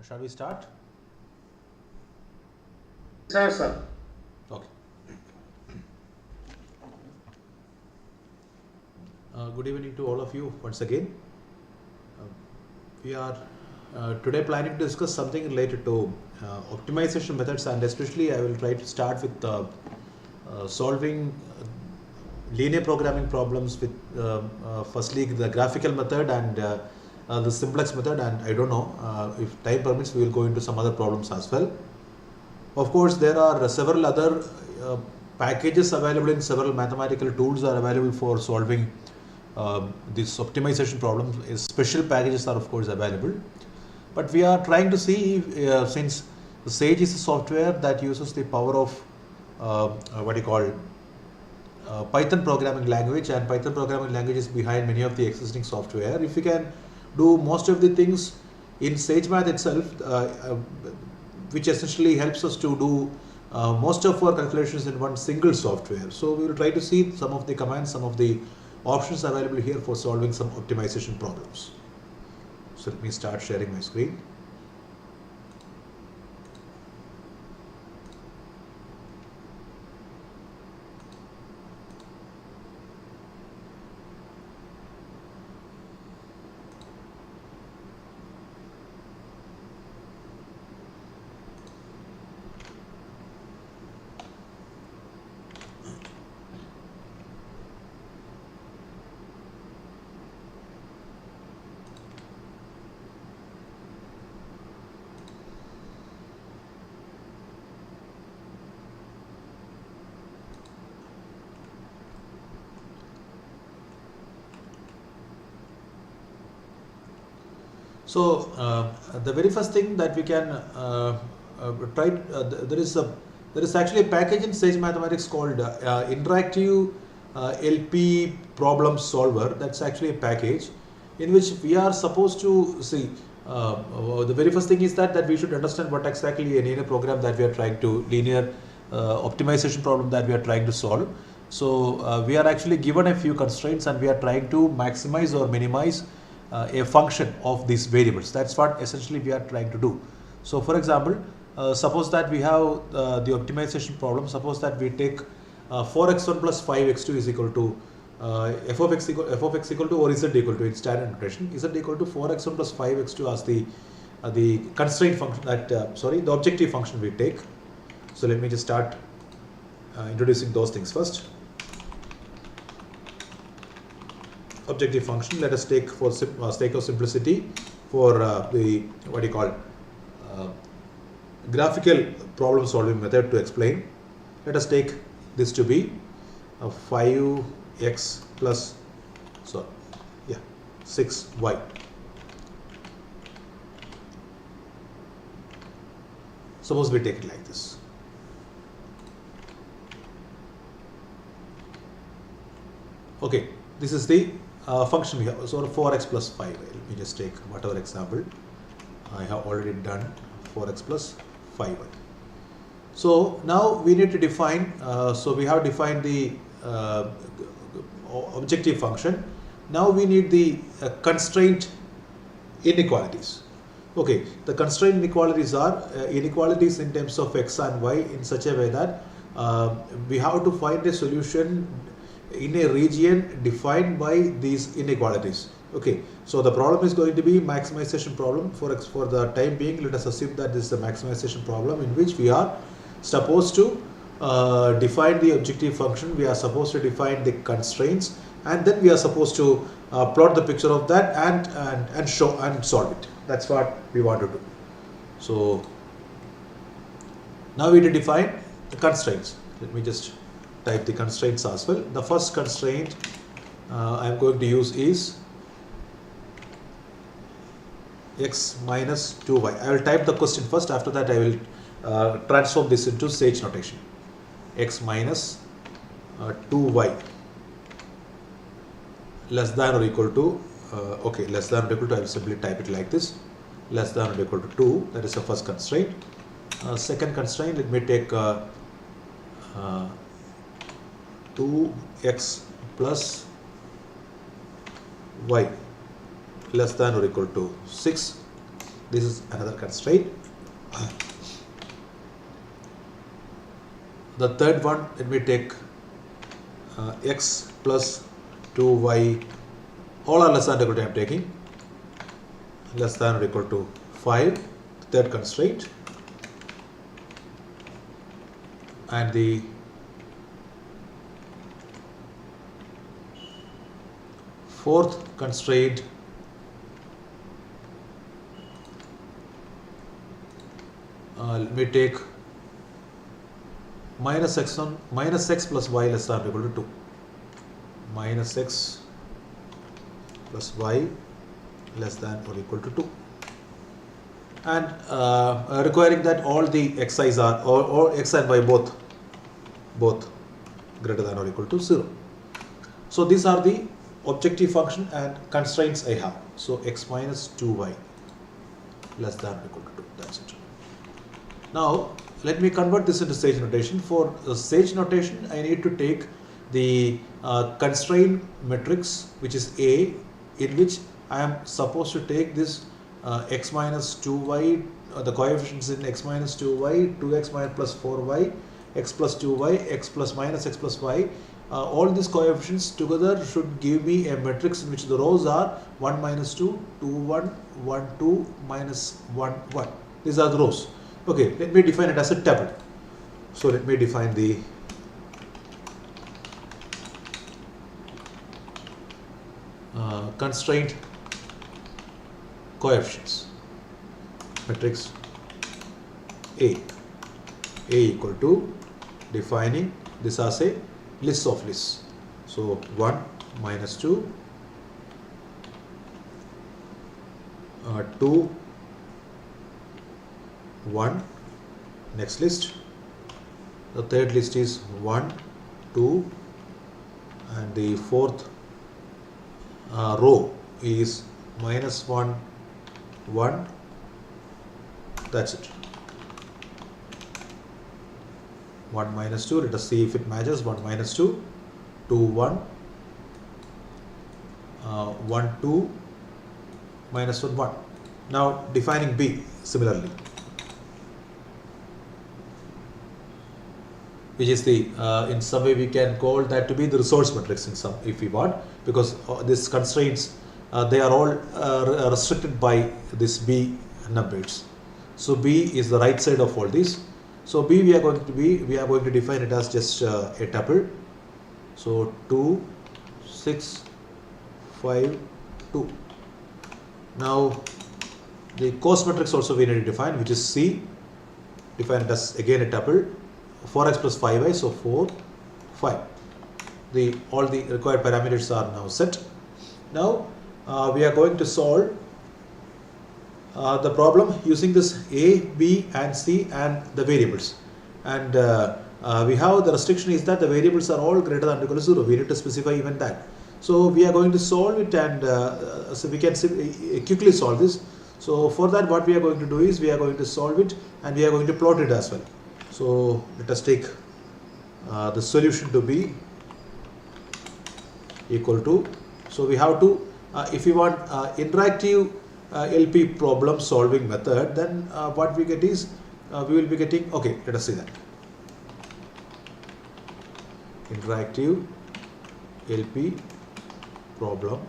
Shall we start? Sir. Okay. Good evening to all of you once again. We are today planning to discuss something related to optimization methods, and especially I will try to start with solving linear programming problems with firstly the graphical method and the simplex method, and I don't know if time permits we will go into some other problems as well. Of course, there are several other packages available in several mathematical tools are available for solving this optimization problem. Special packages are of course available, but we are trying to see if, since Sage is a software that uses the power of Python programming language, and Python programming language is behind many of the existing software. If we can do most of the things in SageMath itself, which essentially helps us to do most of our calculations in one single software. So we will try to see some of the commands, some of the options available here for solving some optimization problems. So let me start sharing my screen. So the very first thing that we can try, there is actually a package in Sage Mathematics called Interactive LP Problem Solver. That's actually a package in which we are supposed to see. The very first thing is that we should understand what exactly a linear program that we are trying to linear optimization problem that we are trying to solve. So we are actually given a few constraints, and we are trying to maximize or minimize a function of these variables. That's what essentially we are trying to do. So for example, suppose that we have the optimization problem. Suppose that we take 4x1 plus 5x2 is equal to f of x equal to, or z equal to, in standard notation, z equal to 4x1 plus 5x2 as the constraint function, that the objective function we take. So let me just start introducing those things first. Objective function, let us take for sake of simplicity for the graphical problem solving method to explain. Let us take this to be 5x plus 6y. Suppose we take it like this. Okay, this is the function we have. So 4x plus 5. Let me just take whatever example I have already done, 4x plus 5y. So now we need to define, so we have defined the objective function. Now we need the constraint inequalities. Okay, the constraint inequalities are inequalities in terms of x and y in such a way that we have to find a solution in a region defined by these inequalities. Okay, so the problem is going to be maximization problem. For the time being, let us assume that this is a maximization problem in which we are supposed to define the objective function, we are supposed to define the constraints, and then we are supposed to plot the picture of that and show and solve it. That's what we want to do. So now we need to define the constraints. Let me just type the constraints as well. The first constraint I am going to use is x minus 2y. I will type the question first. After that I will transform this into Sage notation. X minus 2y less than or equal to, less than or equal to, I will simply type it like this, less than or equal to 2. That is the first constraint. Second constraint, let me take 2x plus y less than or equal to 6. This is another constraint. The third one, let me take x plus 2y, all are less than or equal to, I am taking less than or equal to 5, third constraint. And the fourth constraint, let me take minus x plus y less than or equal to 2. Minus x plus y less than or equal to 2. And requiring that all the xi's are, or x and y both greater than or equal to 0. So these are the objective function and constraints I have. So x minus 2y less than or equal to 2. That's it. Now let me convert this into Sage notation. For Sage notation, I need to take the constraint matrix, which is A, in which I am supposed to take this x minus 2y, the coefficients in x minus 2y, 2x minus plus 4y, x plus 2y, x plus minus x plus y. All these coefficients together should give me a matrix in which the rows are 1 minus 2, 2, 1, 1, 2, minus 1, 1. These are the rows. Okay, let me define it as a table. So let me define the constraint coefficients. Matrix A equal to, defining this as a list of lists. So 1 minus 2, 2, 1, next list. The third list is 1, 2, and the fourth row is minus 1, 1. That's it. 1 minus 2, let us see if it matches. 1 minus 2, 2, 1, 1, 2, minus 1, 1. Now defining B similarly, which is the, in some way we can call that to be the resource matrix in some, if we want, because these constraints, they are all restricted by this B numbers. So B is the right side of all these. So B we are going to define it as just a tuple. So 2, 6, 5, 2. Now the cost matrix also we need to define, which is C. Define it as again a tuple. 4x plus 5y, so 4, 5. All the required parameters are now set. Now we are going to solve the problem using this A, B and C and the variables. And we have the restriction is that the variables are all greater than or equal to 0. We need to specify even that. So we are going to solve it, and so we can quickly solve this. So for that, what we are going to do is we are going to solve it and we are going to plot it as well. So let us take the solution to be equal to, so we have to, if we want interactive LP problem solving method, then what we get is, we will be getting, okay, let us see that. Interactive LP problem.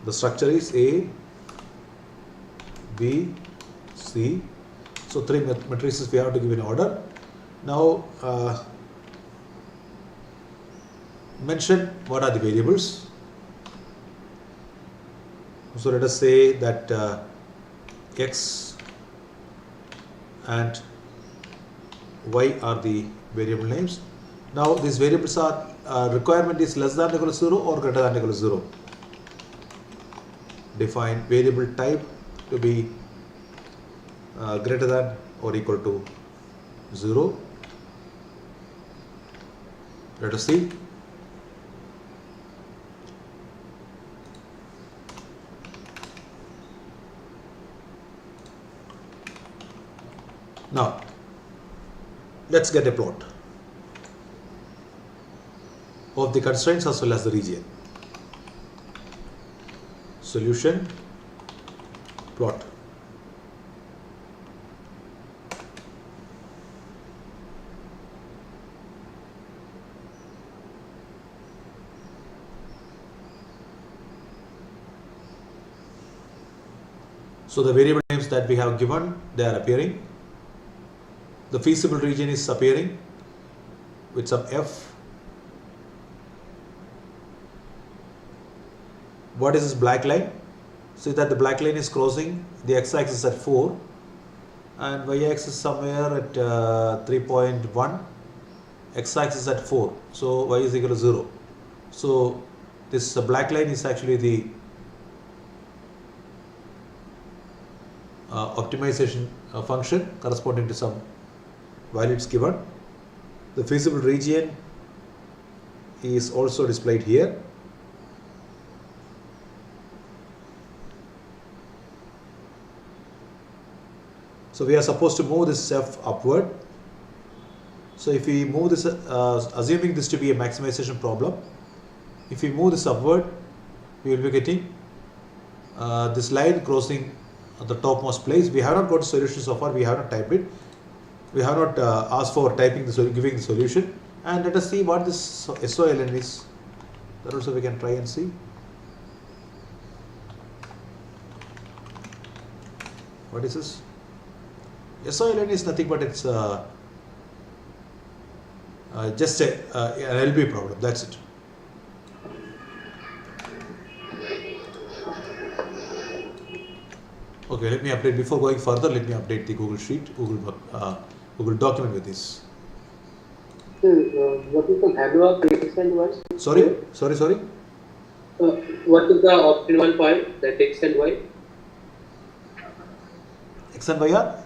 The structure is A, B, C. So 3 matrices we have to give in order. Now mention what are the variables. So let us say that x and y are the variable names. Now these variables are requirement is less than or equal to 0 or greater than or equal to 0. Define variable type to be greater than or equal to 0. Let us see. Now let's get a plot of the constraints as well as the region. solution plot. So the variable names that we have given, they are appearing. The feasible region is appearing with some F. What is this black line? See that the black line is crossing the x-axis at 4 and y-axis somewhere at 3.1, x-axis at 4. So y is equal to 0. So this black line is actually the optimization function corresponding to some values given. The feasible region is also displayed here. So we are supposed to move this F upward. So if we move this, assuming this to be a maximization problem, if we move this upward, we will be getting this line crossing the topmost place. We have not got a solution so far. We have not typed it. We have not asked for typing giving the solution. And let us see what this SOLN is. That also we can try and see. What is this? SOLN is nothing but it's just an LB problem. That's it. Okay, let me update. Before going further, let me update the Google Sheet, Google document with this. What is the value of X and Y? Sorry. What is the optimal point that X and Y? X and Y are?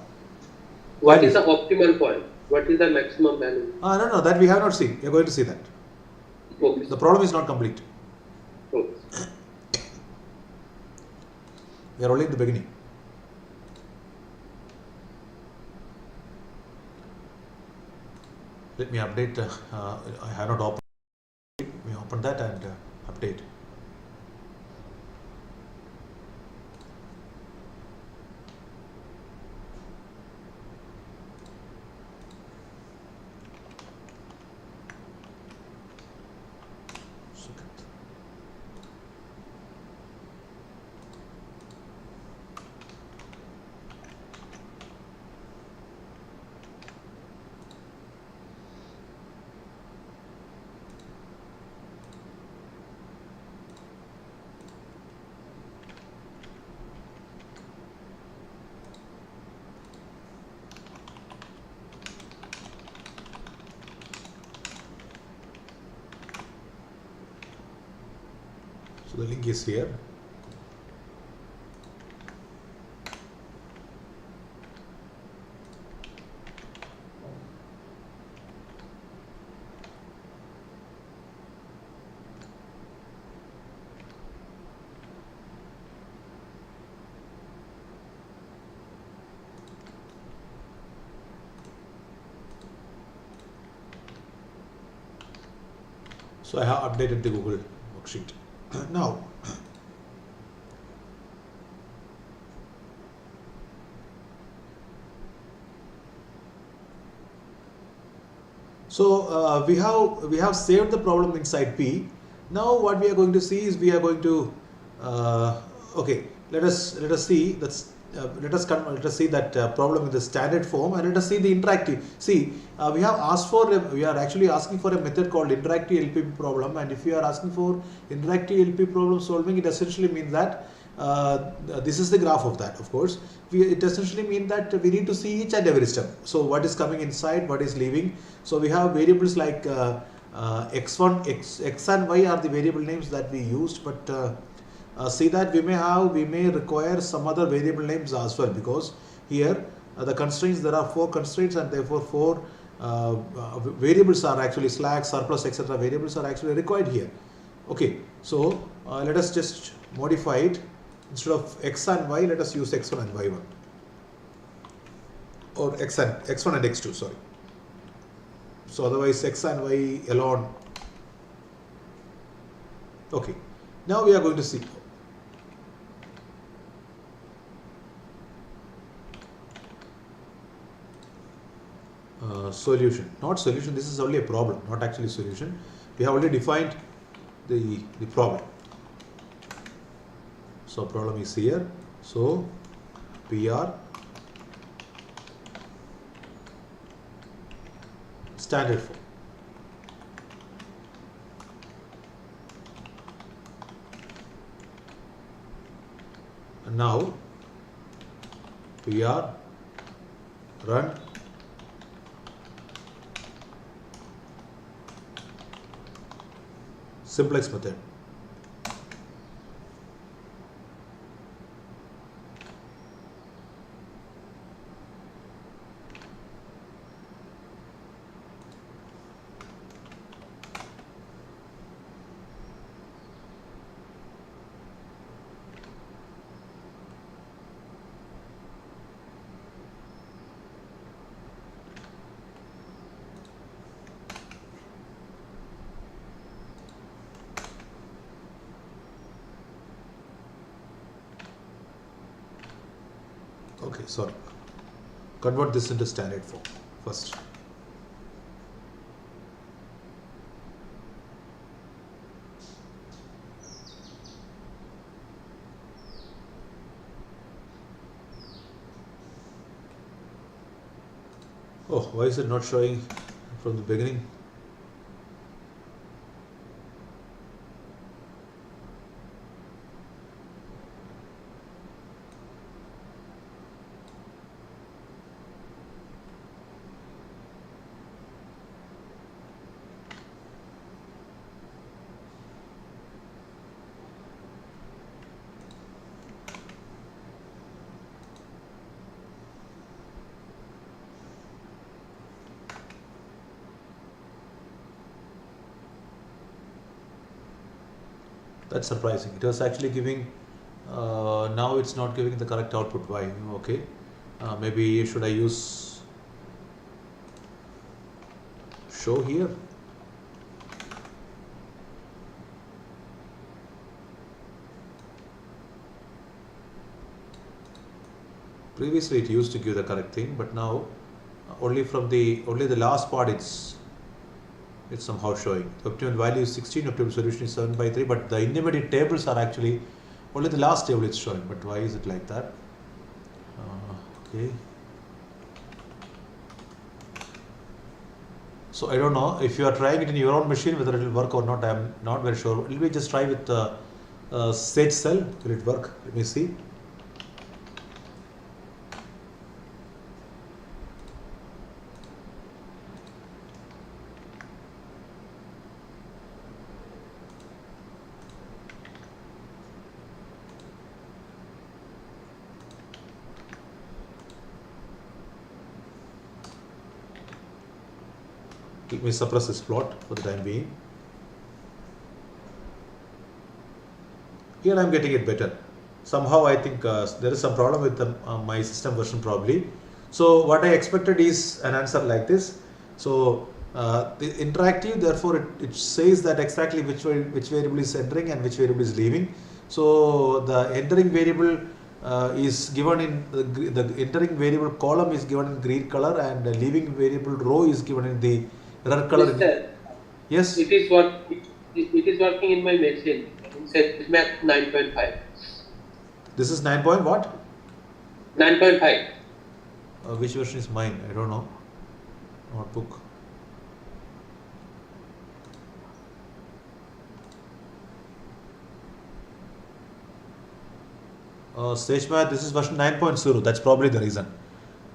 What is the optimal point? What is the maximum value? No, that we have not seen. We are going to see that. Okay. The problem is not complete. Okay. We are only in the beginning. Let me update. I have not opened it. Let me open that and update. So the link is here. So I have updated the Google worksheet. Now, we have saved the problem inside P. Now what we are going to see is we are going to okay. Let us see that's. Let us see that problem in the standard form, and let us see the interactive. See, we have asked for we are actually asking for a method called interactive LP problem, and if you are asking for interactive LP problem solving, it essentially means that this is the graph of that. Of course, it essentially means that we need to see each and every step. So what is coming inside, what is leaving. So we have variables like x1, x and y are the variable names that we used, but see that we may require some other variable names as well, because here the constraints, there are 4 constraints, and therefore 4 variables are actually slack, surplus, etc. variables are actually required here. Okay, so let us just modify it. Instead of x and y, let us use x1 and y1, or x1 and x2, sorry. So otherwise x and y alone. Okay, now we are going to see. solution. Not solution, this is only a problem, not actually solution. We have already defined the problem. So problem is here. So PR standard form. And now PR run simplex method. Okay, sorry. Convert this into standard form first. Oh, why is it not showing from the beginning? That's surprising. It was actually giving, now it's not giving the correct output. Why? Okay. Maybe should I use show here? Previously it used to give the correct thing, but now only the last part it's somehow showing. The optimal value is 16, optimal solution is 7/3, but the intermediate tables are actually only the last table it's showing. But why is it like that? Okay. So I don't know if you are trying it in your own machine whether it will work or not. I am not very sure. Let me just try with Sage Cell. Will it work? Let me see. Let me suppress this plot for the time being. Here I am getting it better. Somehow I think there is some problem with my system version probably. So what I expected is an answer like this. So the interactive, therefore it says that exactly which variable is entering and which variable is leaving. So the entering variable is given in the entering variable column is given in green color, and the leaving variable row is given in the red color. Mr. Yes. It is working in my machine. In SageMath 9.5. This is 9 point what? 9.5. Which version is mine? I don't know. Notebook. SageMath, this is version 9.0. That's probably the reason.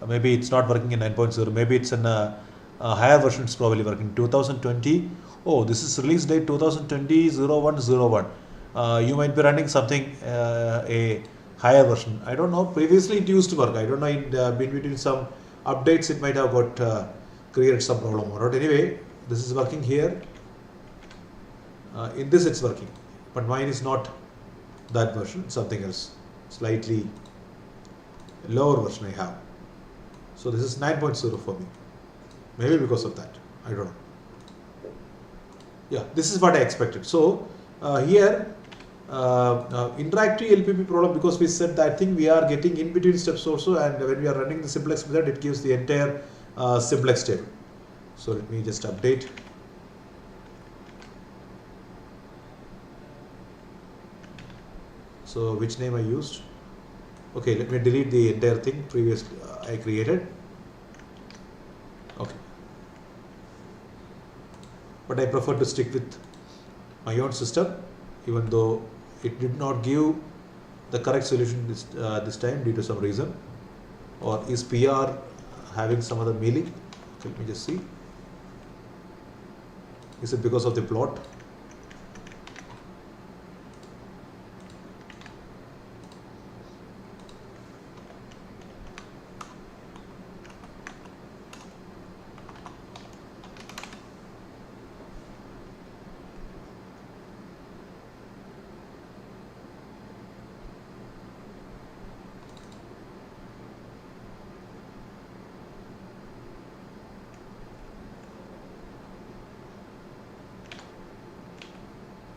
Maybe it's not working in 9.0. Maybe it's in a higher version. It's probably working 2020. Oh, this is release date 2020-0101. You might be running something a higher version. I don't know. Previously it used to work. I don't know. In between some updates, it might have got created some problem or not. Anyway, this is working here. In this, it's working, but mine is not that version. Something else. Slightly lower version I have. So this is 9.0 for me. Maybe because of that. I don't know. Yeah, this is what I expected. So here interactive LPP problem, because we said that thing we are getting in between steps also, and when we are running the simplex method, it gives the entire simplex table. So let me just update. So which name I used? Okay, let me delete the entire thing previously I created. Okay, but I prefer to stick with my own system, even though it did not give the correct solution this time due to some reason. Or is PR having some other meaning? Okay, let me just see. Is it because of the plot?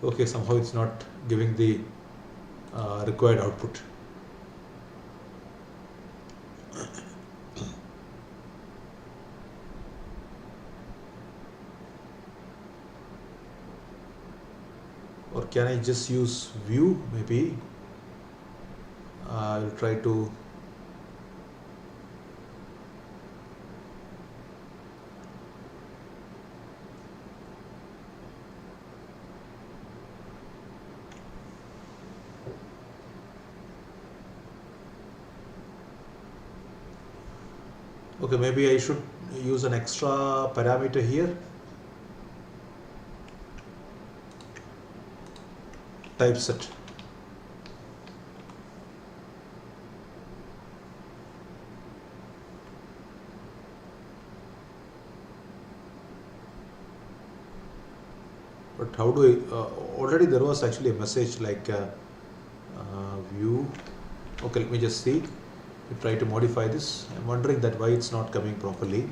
Okay, somehow it's not giving the required output. Or can I just use view? Maybe I'll try to. Okay, maybe I should use an extra parameter here. Typeset. But how do I? Already there was actually a message like view. Okay, let me just see. We try to modify this. I'm wondering that why it's not coming properly.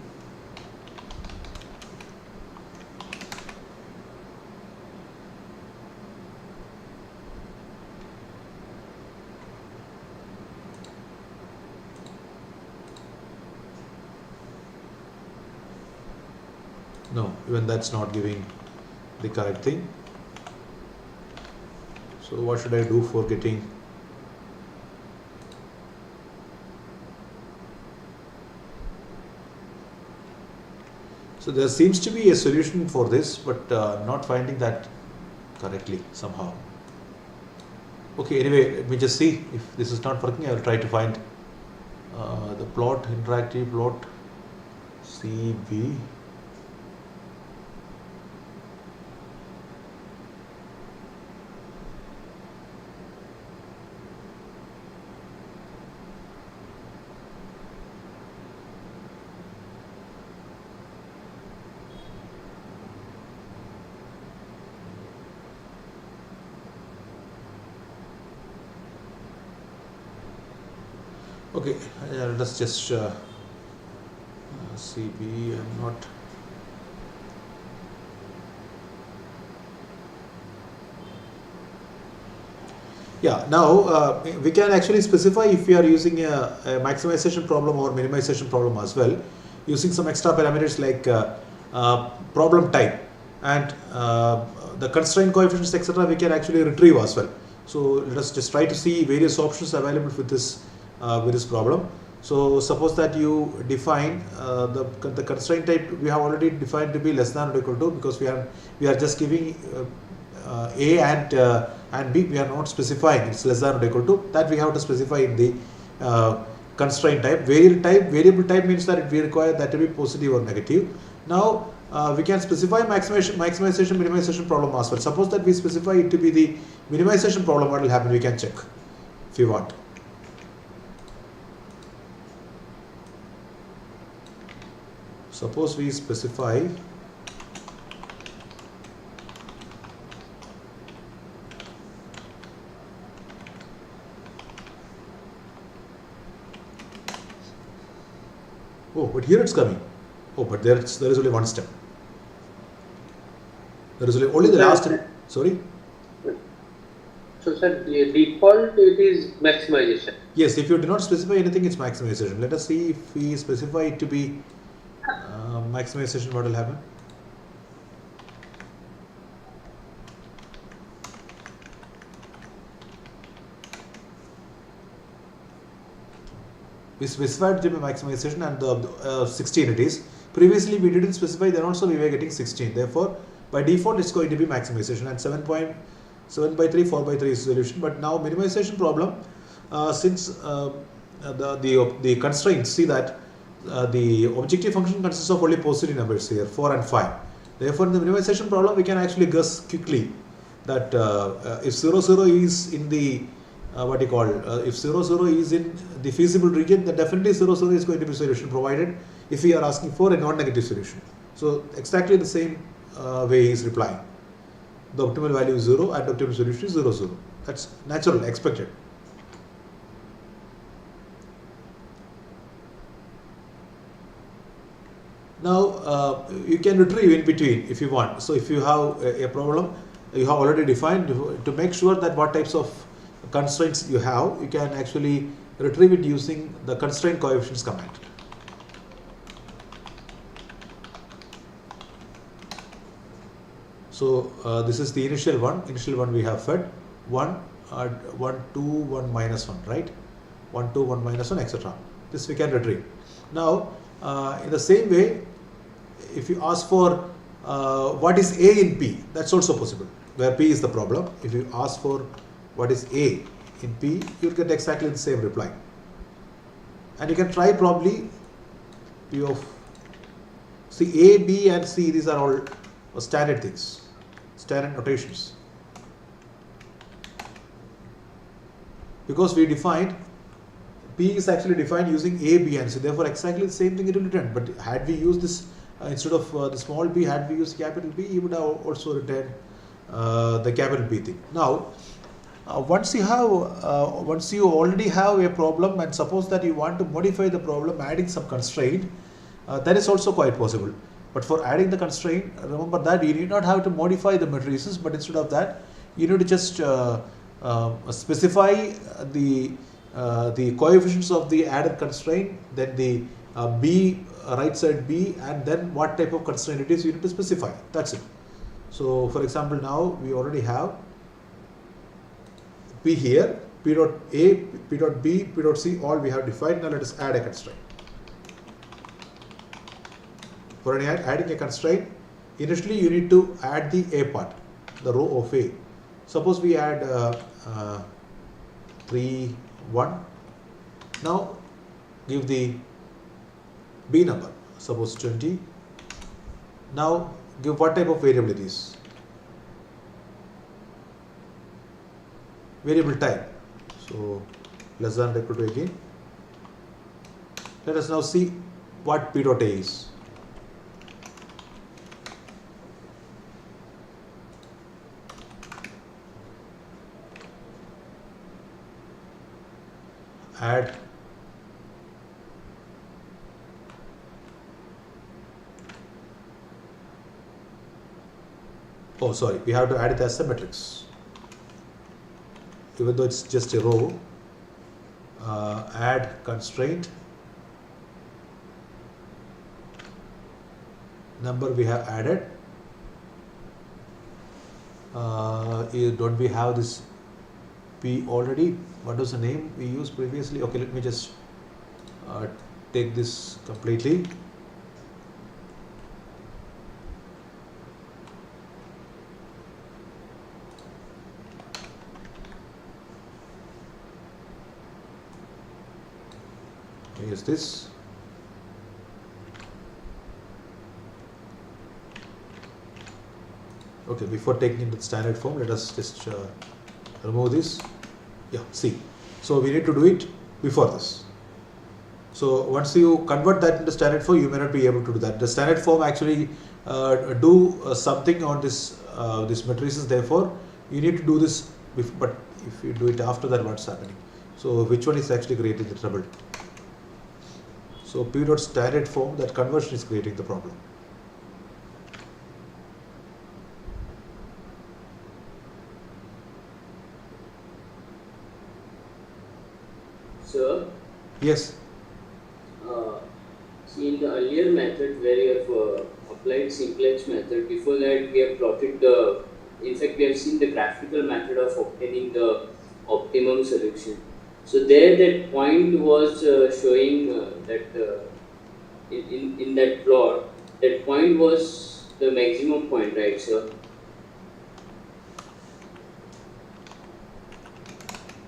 No, even that's not giving the correct thing. So what should I do for getting? So there seems to be a solution for this, but not finding that correctly somehow. Okay, anyway, let me just see if this is not working. I will try to find the plot, interactive plot, CB. Okay, let's just CB. I'm not. Yeah, now we can actually specify if we are using a maximization problem or minimization problem as well, using some extra parameters like problem type and the constraint coefficients, etc. We can actually retrieve as well. So let us just try to see various options available with this problem. So suppose that you define the constraint type we have already defined to be less than or equal to, because we are just giving A and B, we are not specifying it's less than or equal to. That we have to specify in the constraint type. Variable type means that we require that to be positive or negative. Now we can specify maximization, minimization problem as well. Suppose that we specify it to be the minimization problem, what will happen? We can check if you want. Suppose we specify oh, but here it's coming. Oh, but there is only one step. There is only the last step. Sorry? So sir, the default it is maximization. Yes, if you do not specify anything, it's maximization. Let us see if we specify it to be maximization, what will happen? We specified the maximization and the 16 it is. Previously we didn't specify, then also we were getting 16. Therefore, by default it's going to be maximization, and 7.7 by 3, 4 by 3 is solution. But now minimization problem, since the constraints, see that the objective function consists of only positive numbers here, 4 and 5. Therefore, in the minimization problem, we can actually guess quickly that if 0, 0 is in the if 0, 0 is in the feasible region, then definitely 0, 0 is going to be solution, provided if we are asking for a non-negative solution. So exactly the same way he is replying. The optimal value is 0 and the optimal solution is 0, 0. That's natural, expected. Now you can retrieve in between if you want. So if you have a problem, you have already defined, to make sure that what types of constraints you have, you can actually retrieve it using the constraint coefficients command. So this is the initial one. Initial one we have fed 1, 1, 2, 1, minus 1, right? 1, 2, 1, minus 1, etc. This we can retrieve. Now in the same way, if you ask for what is A in P, that's also possible, where P is the problem. If you ask for what is A in P, you'll get exactly the same reply. And you can try probably P of, see, A, B and C, these are all standard things, standard notations. Because we defined, P is actually defined using A, B and C, therefore exactly the same thing it will return. But had we used this, instead of the small b, had we used capital B, he would have also returned the capital B thing. Now, once you already have a problem, and suppose that you want to modify the problem adding some constraint, that is also quite possible. But for adding the constraint, remember that you need not have to modify the matrices, but instead of that, you need to just specify the coefficients of the added constraint, then the B, right side B, and then what type of constraint it is you need to specify. That's it. So for example, now we already have P here, P dot A, P dot B, P dot C, all we have defined. Now let us add a constraint. For adding a constraint, initially you need to add the A part, the row of A. Suppose we add 3, 1. Now give the B number, suppose 20. Now give what type of variable it is. Variable type. So less than or equal to again. Let us now see what P dot A is. Add oh sorry, we have to add it as a matrix, even though it's just a row. Add constraint, number we have added. Don't we have this P already? What was the name we used previously? Okay, let me just take this completely. Use this. Okay, before taking it to the standard form, let us just remove this. Yeah, see. So we need to do it before this. So once you convert that into standard form, you may not be able to do that. The standard form actually do something on this this matrices. Therefore, you need to do this. But if you do it after that, what's happening? So which one is actually creating the trouble? So P dot standard form, that conversion is creating the problem. Sir? Yes. See, in the earlier method where you have applied simplex method. Before that, we have plotted the. In fact, we have seen the graphical method of obtaining the optimum solution. So there, that point was showing that in that plot, that point was the maximum point, right, sir?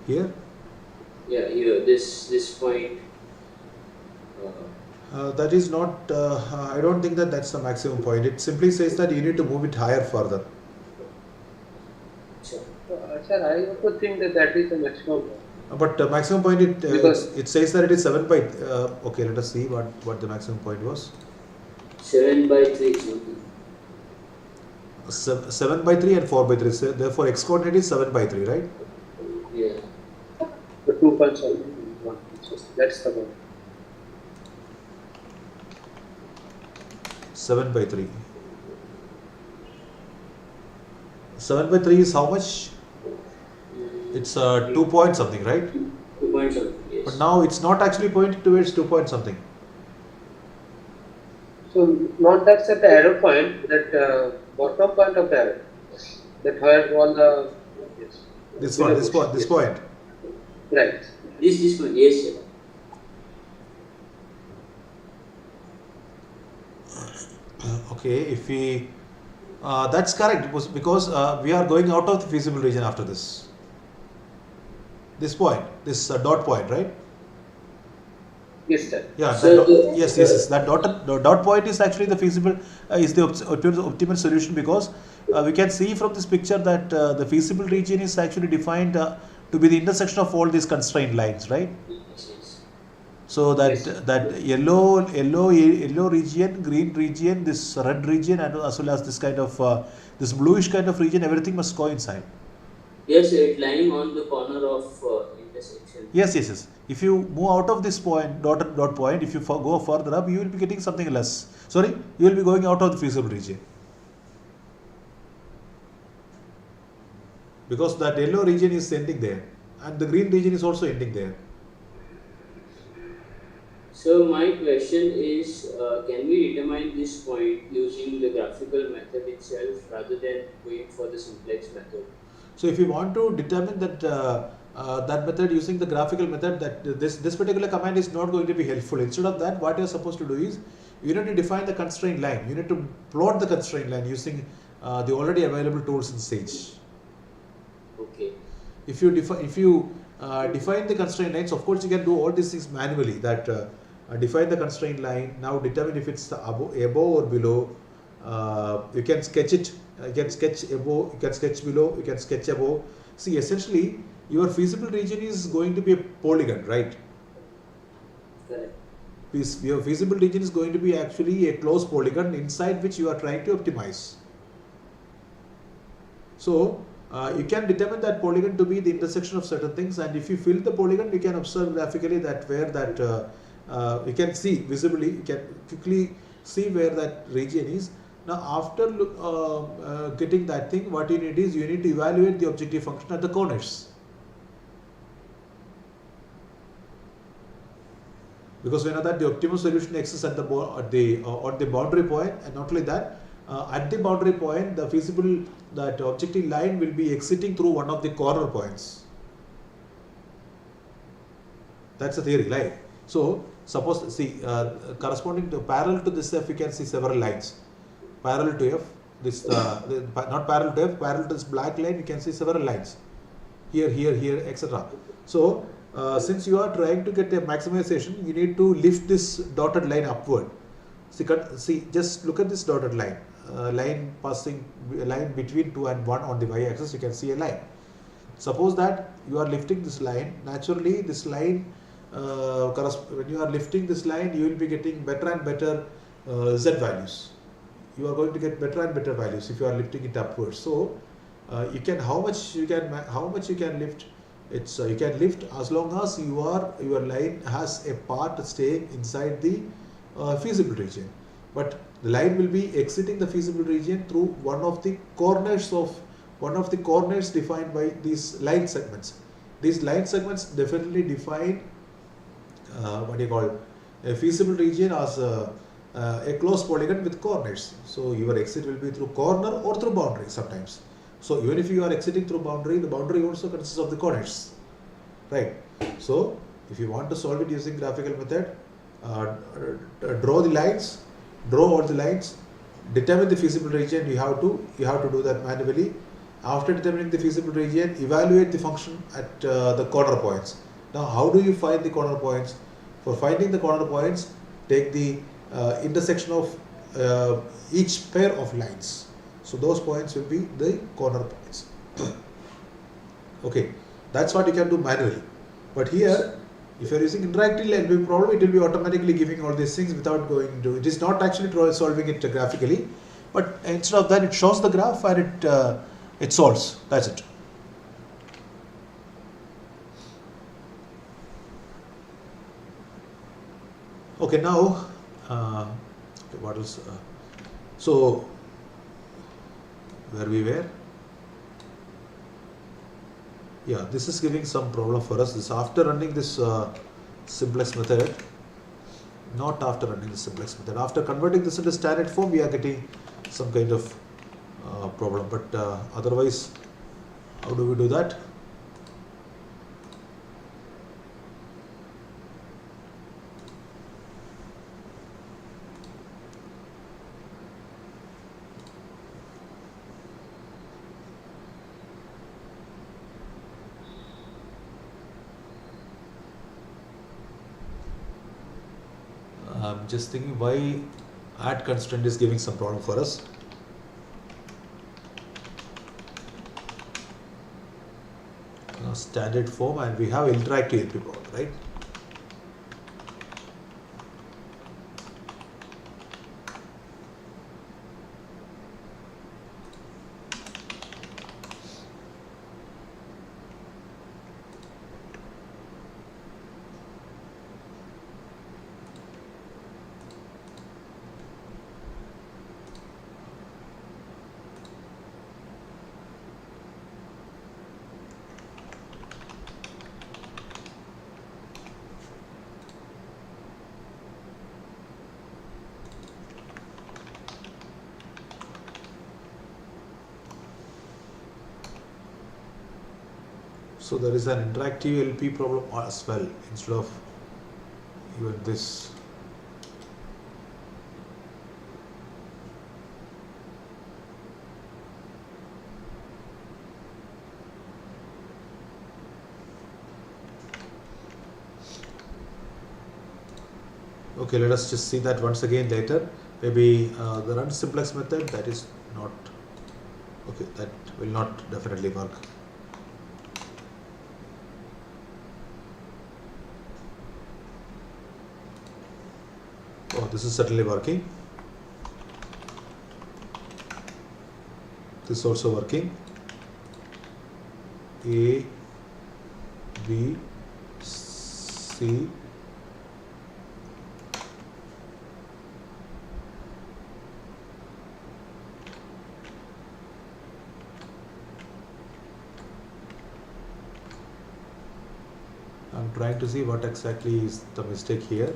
Here? Yeah, here, this point. That is not, I don't think that that's the maximum point. It simply says that you need to move it higher further. Sure. Sir, I also think that that is the maximum point. But maximum point, Because- it says that it is 7 by, okay, let us see what the maximum point was. 7 by 3 something. 7 by 3 and 4 by 3. So therefore, x coordinate is 7 by 3, right? Yeah. the 2 points are one. So that's the one. 7 by 3. 7 by 3 is how much? It's 2 point something, right? 2 point something, yes. But now it's not actually pointing towards 2 point something. So not that's at the arrow point, that bottom point of the arrow, that where all the yes. This one, this point, this point. Right. This one, yes, sir. Okay, if we, that's correct because we are going out of the feasible region after this. This point, this dot point, right? Yes, sir. Yeah. So Yes. That dot point is actually the feasible, is the optimal solution because we can see from this picture that the feasible region is actually defined to be the intersection of all these constraint lines, right? Yes. So that Yes. that yellow region, green region, this red region, and as well as this kind of this bluish kind of region, everything must coincide. Yes, sir, it lying on the corner of intersection. Yes. If you move out of this point, dot point, if you go further up, you will be getting something less. Sorry, you will be going out of the feasible region. Because that yellow region is ending there, and the green region is also ending there. So my question is, can we determine this point using the graphical method itself rather than going for the simplex method? So if you want to determine that that method using the graphical method, that this particular command is not going to be helpful. Instead of that, what you are supposed to do is you need to define the constraint line. You need to plot the constraint line using the already available tools in Sage. Okay. If you define the constraint lines, of course you can do all these things manually. That define the constraint line. Now determine if it's above or below. You can sketch it. You can sketch above. You can sketch below. You can sketch above. See, essentially, your feasible region is going to be a polygon, right? Correct. Your feasible region is going to be actually a closed polygon inside which you are trying to optimize. So you can determine that polygon to be the intersection of certain things, and if you fill the polygon, you can observe graphically that where that you can see visibly, you can quickly see where that region is. Now after getting that thing, what you need is you need to evaluate the objective function at the corners. Because we know that the optimal solution exists at on the boundary point, and not only that, at the boundary point, the feasible that objective line will be exiting through one of the corner points. That's the theory, right? So suppose corresponding to parallel to this F, we can see several lines. Parallel to F, this not parallel to F, parallel to this black line, you can see several lines. Here, etc. So since you are trying to get a maximization, you need to lift this dotted line upward. See, just look at this dotted line. Line between 2 and 1 on the y-axis, you can see a line. Suppose that you are lifting this line. Naturally, this line, when you are lifting this line, you will be getting better and better z values. You are going to get better and better values if you are lifting it upwards. So you can how much you can lift. It's you can lift as long as your line has a part staying inside the feasible region, but the line will be exiting the feasible region through one of the corners defined by these line segments. These line segments definitely define what you call a feasible region as a closed polygon with corners. So your exit will be through corner or through boundary sometimes. So even if you are exiting through boundary, the boundary also consists of the corners, right? So if you want to solve it using graphical method, draw the lines, draw all the lines, determine the feasible region. You have to do that manually. After determining the feasible region, evaluate the function at the corner points. Now, how do you find the corner points? For finding the corner points, take the intersection of each pair of lines. So those points will be the corner points. Okay, that's what you can do manually. But here, if you are using interactive LP problem, it will be automatically giving all these things without going into it. Is not actually solving it graphically, but instead of that, it shows the graph and it solves. That's it. Okay, now what else? So where we were? Yeah, this is giving some problem for us. This after running this simplex method, not after running the simplex method. After converting this into standard form, we are getting some kind of problem. But otherwise, how do we do that? I'm just thinking why add constraint is giving some problem for us. Standard form, and we have interactive LP problem, right? So there is an interactive LP problem as well instead of even this. Okay, let us just see that once again later. Maybe the run simplex method, that is not okay. That will not definitely work. Oh, this is certainly working. This is also working. A, B, C, I'm trying to see what exactly is the mistake here.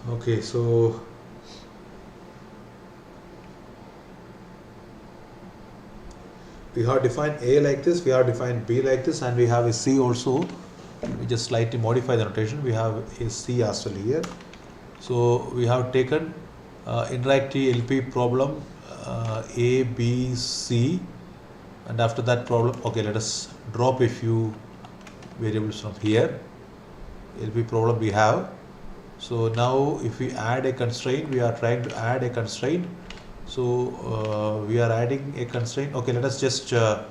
Okay, so we have defined A like this, we have defined B like this, and we have a C also. We just slightly modify the notation. We have a C as well here. So we have taken interactive LP problem A, B, C, and after that problem, okay, let us drop a few variables from here. LP problem we have. So now if we add a constraint, we are trying to add a constraint. So we are adding a constraint. Okay, let us just, okay,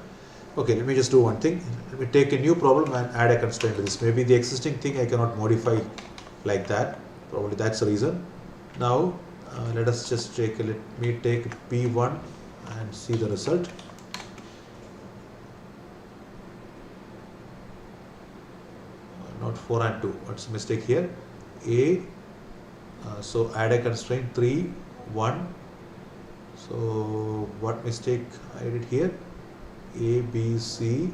let me just do one thing. Let me take a new problem and add a constraint to this. Maybe the existing thing I cannot modify like that. Probably that's the reason. Now let us just let me take P1 and see the result. Not 4 and 2, what's the mistake here? A, so add a constraint 3, 1. So what mistake I did here? A, B, C.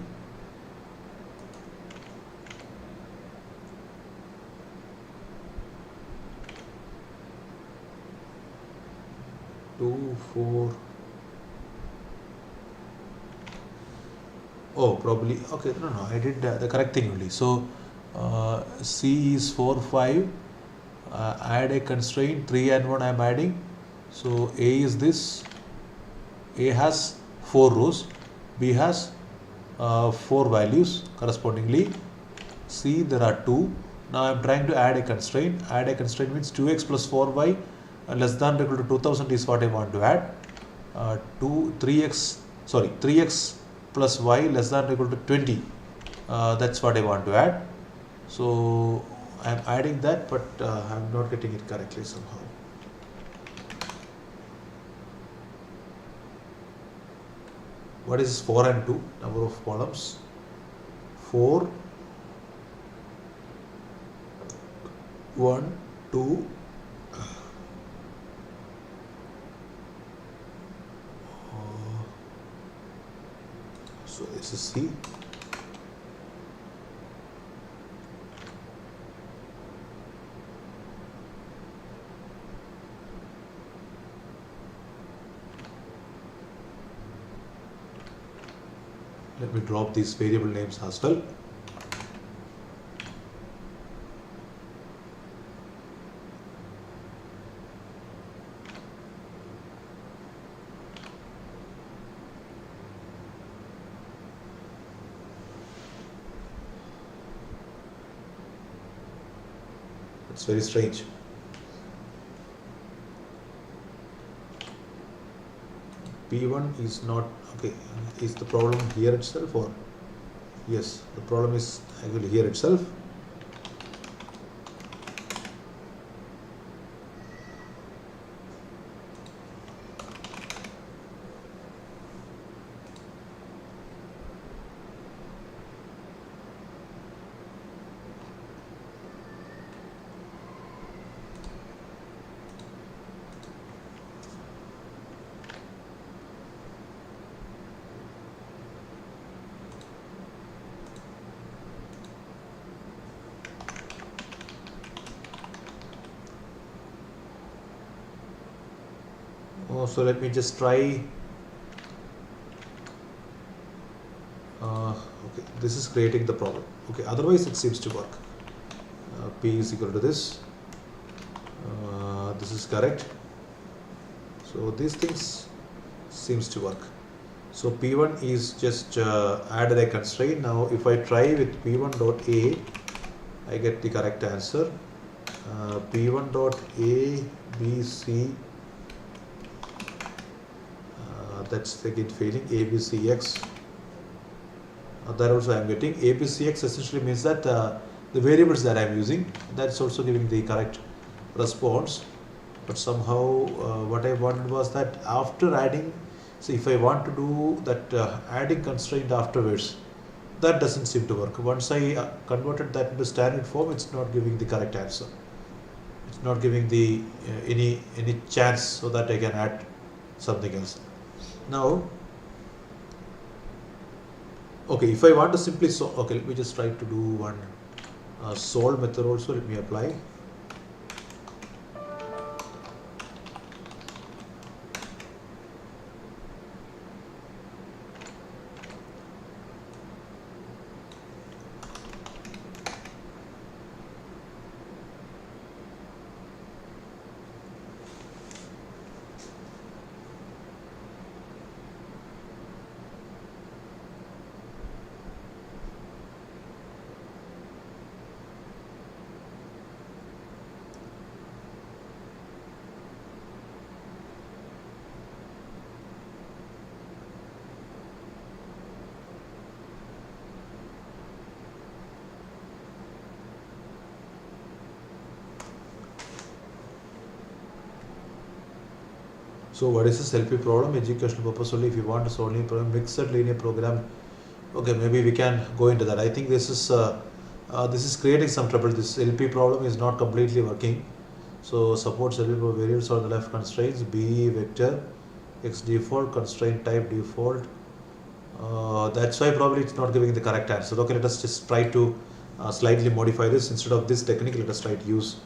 2, 4. Oh, probably, okay, no, I did the correct thing only. So C is 4, 5, add a constraint 3 and 1 I am adding. So A is this, A has 4 rows, B has 4 values correspondingly, C there are 2. Now I am trying to add a constraint. Add a constraint means 2x plus 4y less than or equal to 2000 is what I want to add. 3x plus y less than or equal to 20, that's what I want to add. So I am adding that, but I am not getting it correctly somehow. What is 4 and 2? Number of columns. 4, 1, 2. So this is C. Let me drop these variable names as well. It's very strange. P1 is not okay. Is the problem here itself, or yes, the problem is actually here itself. So let me just try. Okay, this is creating the problem. Okay, otherwise it seems to work. P is equal to this. This is correct. So these things seems to work. So P1 is just added a constraint. Now if I try with P1 dot A, I get the correct answer. P1 dot A, B, C. That's again failing. ABCX. That also I am getting. ABCX essentially means that the variables that I am using, that's also giving the correct response. But somehow what I wanted was that after adding, so if I want to do that adding constraint afterwards, that doesn't seem to work. Once I converted that into standard form, it's not giving the correct answer. It's not giving the any chance so that I can add something else. Now, okay, if I want to simply solve, okay, let me just try to do one solve method also. Let me apply. So what is this LP problem? Educational purpose only. If you want to solve linear program, mixed linear program. Okay, maybe we can go into that. I think this is creating some trouble. This LP problem is not completely working. So supports LP variables on the left, constraints B vector, X default, constraint type default. That's why probably it's not giving the correct answer. Okay, let us just try to slightly modify this. Instead of this technique, let us try to use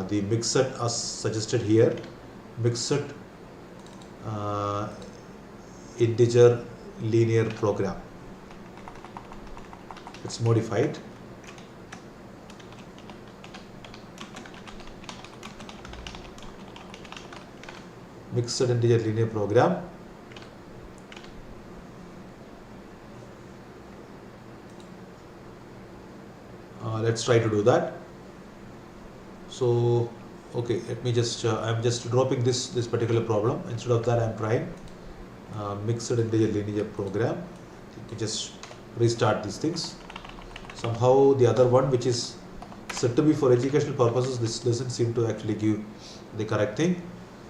the mixed as suggested here. Mixed integer linear program. Let's modify it. Mixed integer linear program. Let's try to do that. So okay, let me just I'm just dropping this particular problem. Instead of that, I'm trying mixed integer linear program. You can just restart these things. Somehow the other one, which is said to be for educational purposes, this doesn't seem to actually give the correct thing.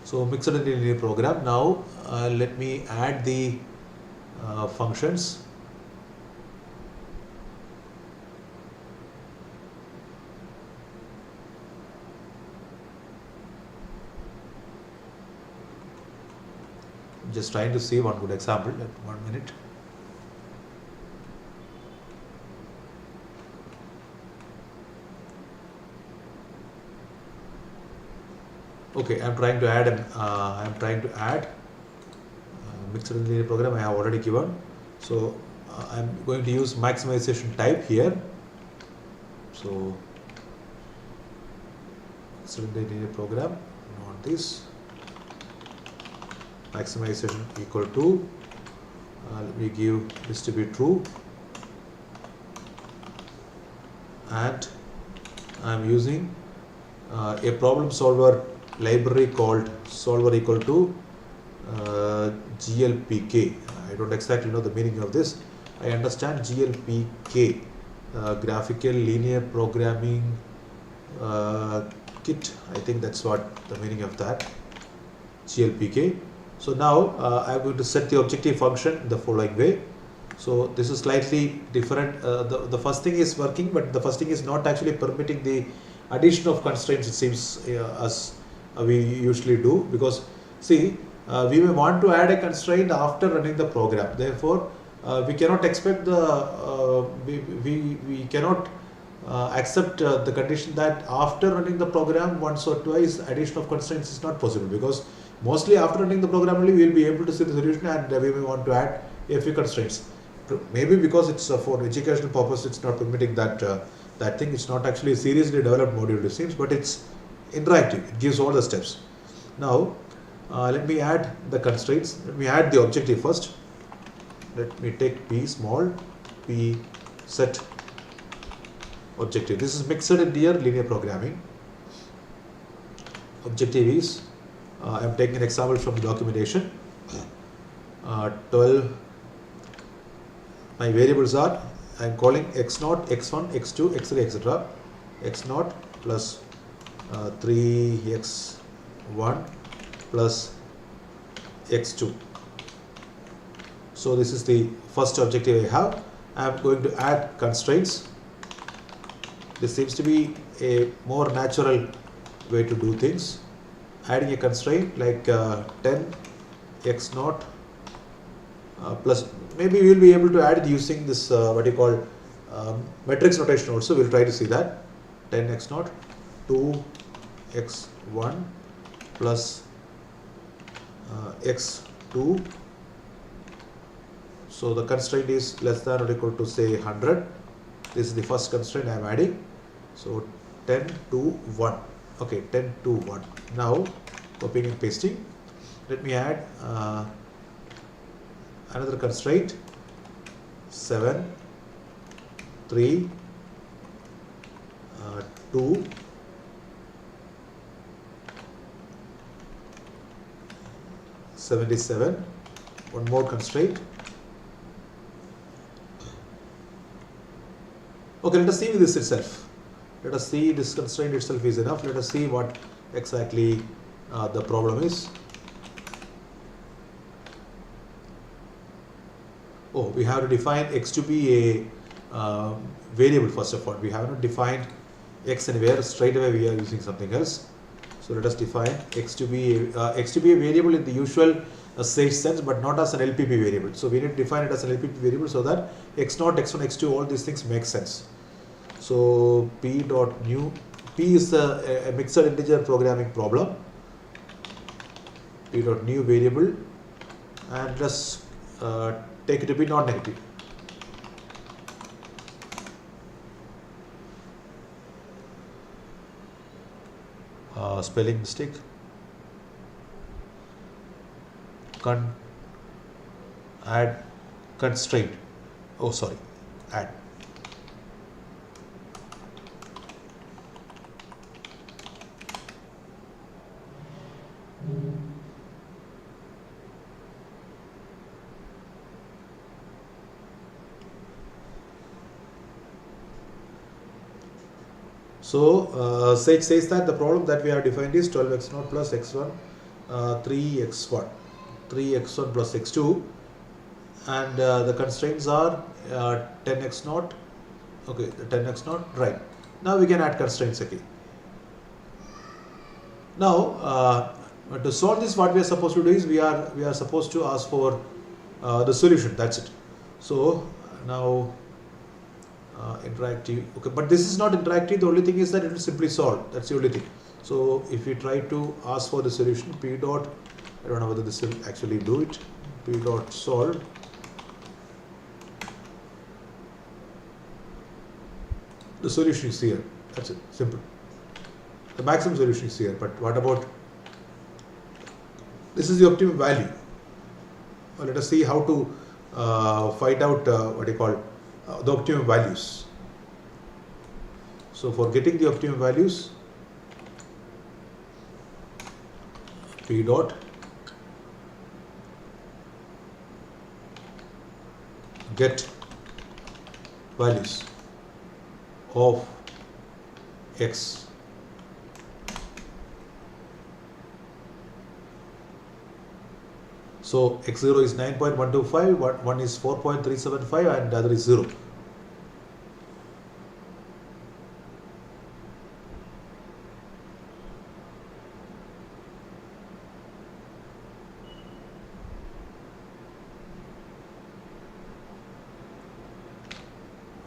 So mixed integer linear program. Now let me add the functions. Just trying to see one good example. 1 minute. Okay, I'm trying to add mixed linear program. I have already given. So I'm going to use maximization type here. So mixed linear program. Not this. Maximization equal to, let me give this to be true, and I'm using a problem solver library called solver equal to GLPK. I don't exactly know the meaning of this. I understand GLPK, graphical linear programming kit. I think that's what the meaning of that, GLPK. So now I'm going to set the objective function the following way. So this is slightly different. The first thing is working, but the first thing is not actually permitting the addition of constraints, it seems, as we usually do, because see, we may want to add a constraint after running the program. Therefore, we cannot expect the we cannot accept the condition that after running the program once or twice addition of constraints is not possible, because mostly after running the program only we will be able to see the solution, and we may want to add a few constraints. Maybe because it's for educational purpose, it's not permitting that that thing. It's not actually a seriously developed module, it seems, but it's interactive. It gives all the steps. Now let me add the constraints. Let me add the objective first. Let me take p small p set objective. This is mixed integer linear programming. Objective is I am taking an example from the documentation. 12. My variables are, I am calling x0, x1, x2, x3, etc. x0 plus 3x1 plus x2. So this is the first objective I have. I am going to add constraints. This seems to be a more natural way to do things. Adding a constraint like 10 x0 plus, maybe we will be able to add it using this what you call matrix notation also. We will try to see that. 10 x0, 2 x1 plus x2. So the constraint is less than or equal to, say, 100. This is the first constraint I am adding. So 10 to 1. Okay, 10 to 1. Now copying and pasting. Let me add another constraint. 7, 3, 2, 77. One more constraint. Okay, let us see this itself. Let us see this constraint itself is enough. Let us see what exactly the problem is. Oh, we have to define x to be a variable first of all. We have not defined x anywhere. Straight away we are using something else. So let us define x to be a variable in the usual Sage sense, but not as an LPP variable. So we need to define it as an LPP variable so that x0, x1, x2, all these things make sense. So p dot new, p is a mixed integer programming problem. P dot new variable, and let's take it to be non-negative. Spelling mistake. Add constraint. Oh, sorry. Add. So Sage says that the problem that we have defined is 12x0 plus x1, 3x1 plus x2, and the constraints are 10x0. Okay, 10x0, right. Now we can add constraints again. Now to solve this, what we are supposed to do is we are supposed to ask for the solution. That's it. So now interactive. Okay, but this is not interactive. The only thing is that it will simply solve. That's the only thing. So if we try to ask for the solution, p dot, I don't know whether this will actually do it, p dot solve. The solution is here. That's it. Simple. The maximum solution is here. But what about, this is the optimum value. Well, let us see how to find out what you call the optimum values. So for getting the optimum values, p dot get values of x. So x0 is 9.125, one is 4.375, and the other is 0.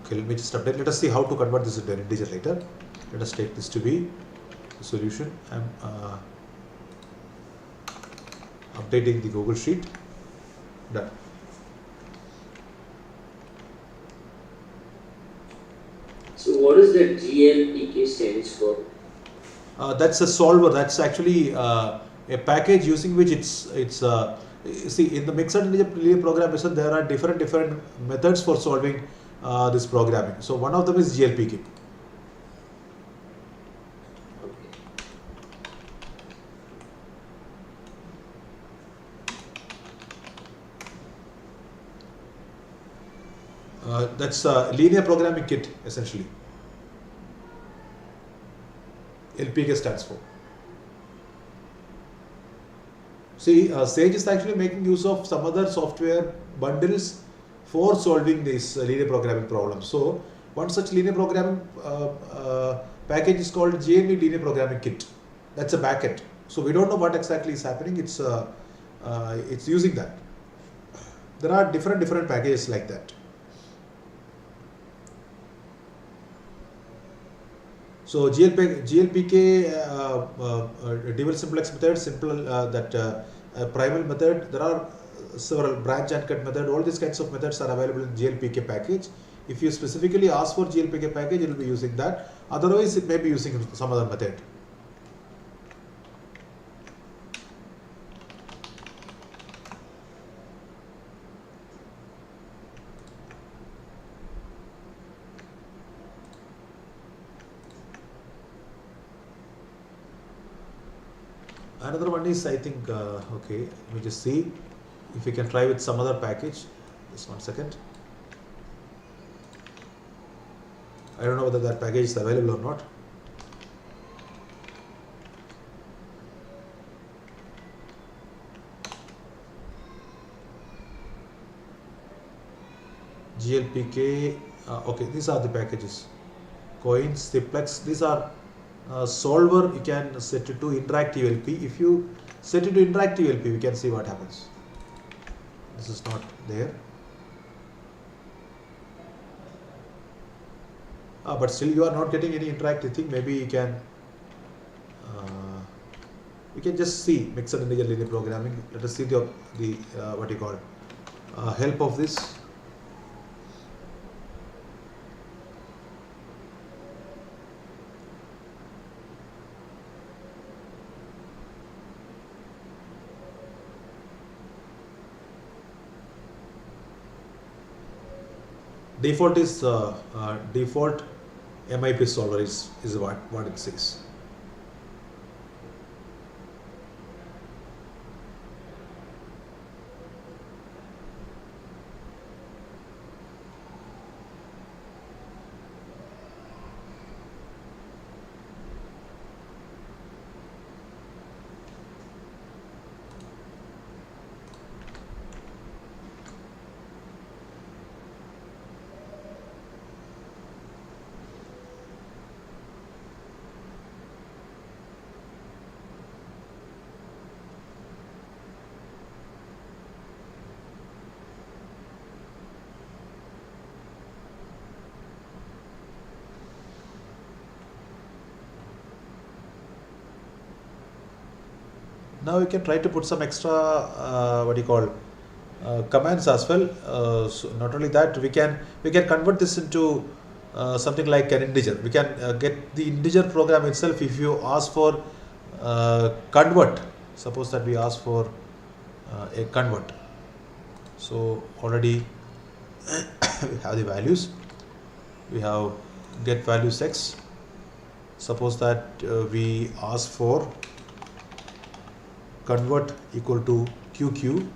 Okay, let me just update. Let us see how to convert this into an integer later. Let us take this to be the solution. I'm updating the Google Sheet. Done. So what does that GLPK stands for? That's a solver. That's actually a package using which it's see, in the mixed integer linear programming, there are different methods for solving this programming. So one of them is GLPK. That's a linear programming kit essentially. LPK stands for. See, Sage is actually making use of some other software bundles for solving these linear programming problems. So one such linear programming package is called GNV Linear Programming Kit. That's a backend. So we don't know what exactly is happening. It's using that. There are different packages like that. So GLPK dual simplex method, primal method. There are several branch and cut method. All these kinds of methods are available in GLPK package. If you specifically ask for GLPK package, it will be using that. Otherwise, it may be using some other method. Another one is, I think, okay, let me just see if we can try with some other package. Just 1 second. I don't know whether that package is available or not. GLPK. Okay, these are the packages. Coins, Simplex. These are solver. You can set it to interactive LP. If you set it to interactive LP, we can see what happens. This is not there. But still you are not getting any interactive thing. Maybe you can just see mixed integer linear programming. Let us see the what you call help of this. Default is default MIP solver is what it says. Now you can try to put some extra what you call commands as well. So not only that, we can convert this into something like an integer. We can get the integer program itself. If you ask for convert, suppose that we ask for a convert. So already we have the values. We have get values x. Suppose that we ask for convert equal to QQ.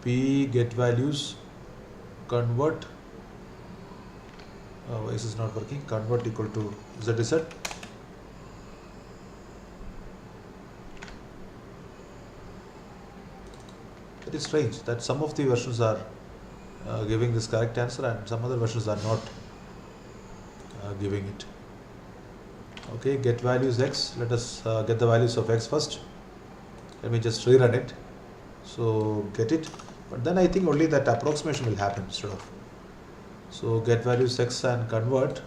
P get values convert. Why is this not working? Convert equal to ZZ. It is strange that some of the versions are giving this correct answer and some other versions are not giving it. Okay, get values x. Let us get the values of x first. Let me just rerun it. So get it, but then I think only that approximation will happen instead of. So get values x and convert.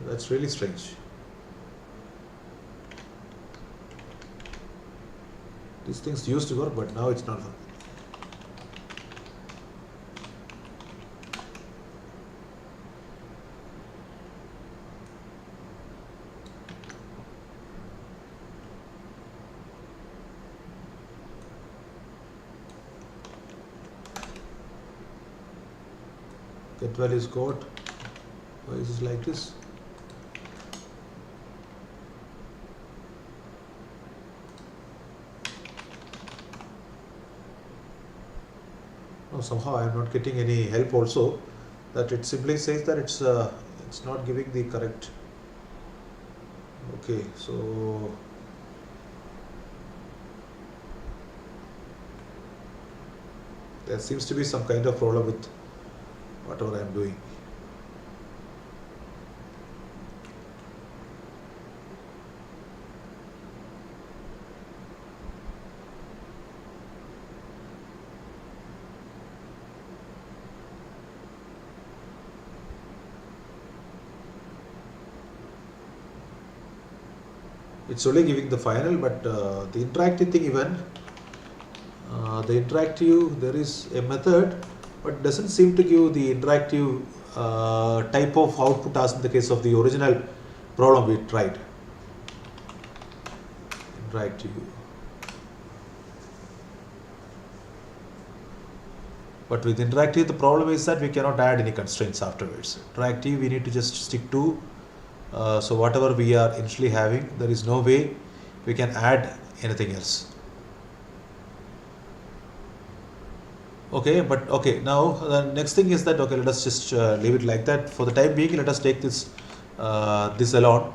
That's really strange. These things used to work, but now it's not working. Get values got. Why is this like this? Somehow I am not getting any help also, that it simply says that it's not giving the correct. Okay, so there seems to be some kind of problem with whatever I am doing. It's only giving the final, but the interactive thing even, there is a method, but doesn't seem to give the interactive type of output as in the case of the original problem we tried. Interactive. But with interactive, the problem is that we cannot add any constraints afterwards. Interactive, we need to just stick to, so whatever we are initially having, there is no way we can add anything else. Okay, but okay, now the next thing is that, okay, let us just leave it like that. For the time being, let us take this this alone.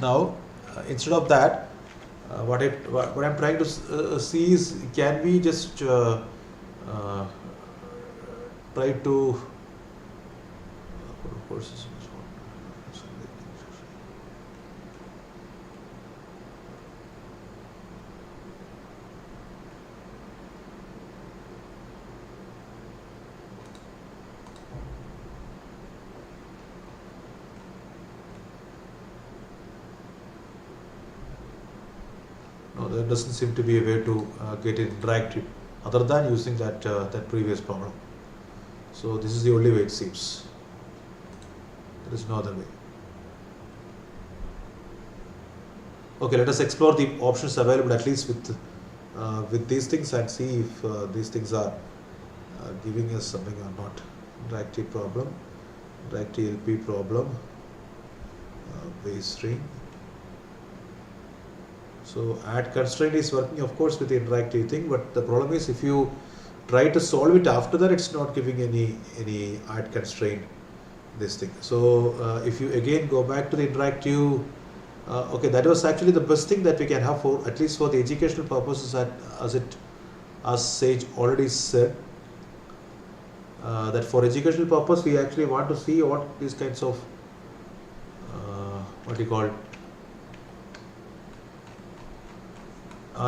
Now, instead of that, what I'm trying to see is, can we just try to no, there doesn't seem to be a way to get it interactive other than using that that previous problem. So this is the only way it seems. There is no other way. Okay, let us explore the options available at least with these things and see if these things are giving us something or not. Interactive problem, interactive LP problem, base string. So add constraint is working, of course, with the interactive thing, but the problem is if you try to solve it after that, it's not giving any add constraint this thing. So if you again go back to the interactive, okay, that was actually the best thing that we can have for at least for the educational purposes, as Sage already said, that for educational purpose we actually want to see what these kinds of what you call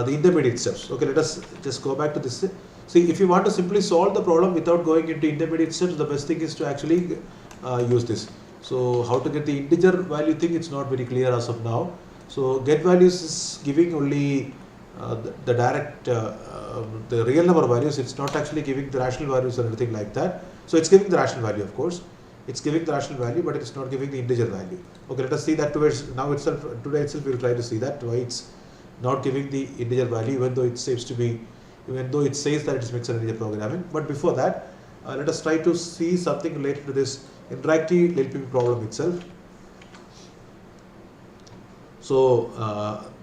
the intermediate steps. Okay, let us just go back to this. See, if you want to simply solve the problem without going into intermediate steps, the best thing is to actually use this. So how to get the integer value thing, it's not very clear as of now. So get values is giving only the direct, the real number values. It's not actually giving the rational values or anything like that. So it's giving the rational value, of course. It's giving the rational value, but it's not giving the integer value. Okay, let us see that now itself. Today itself, we will try to see that why it's not giving the integer value, even though it seems to be, even though it says that it's mixed integer programming. But before that, let us try to see something related to this interactive LPP problem itself. So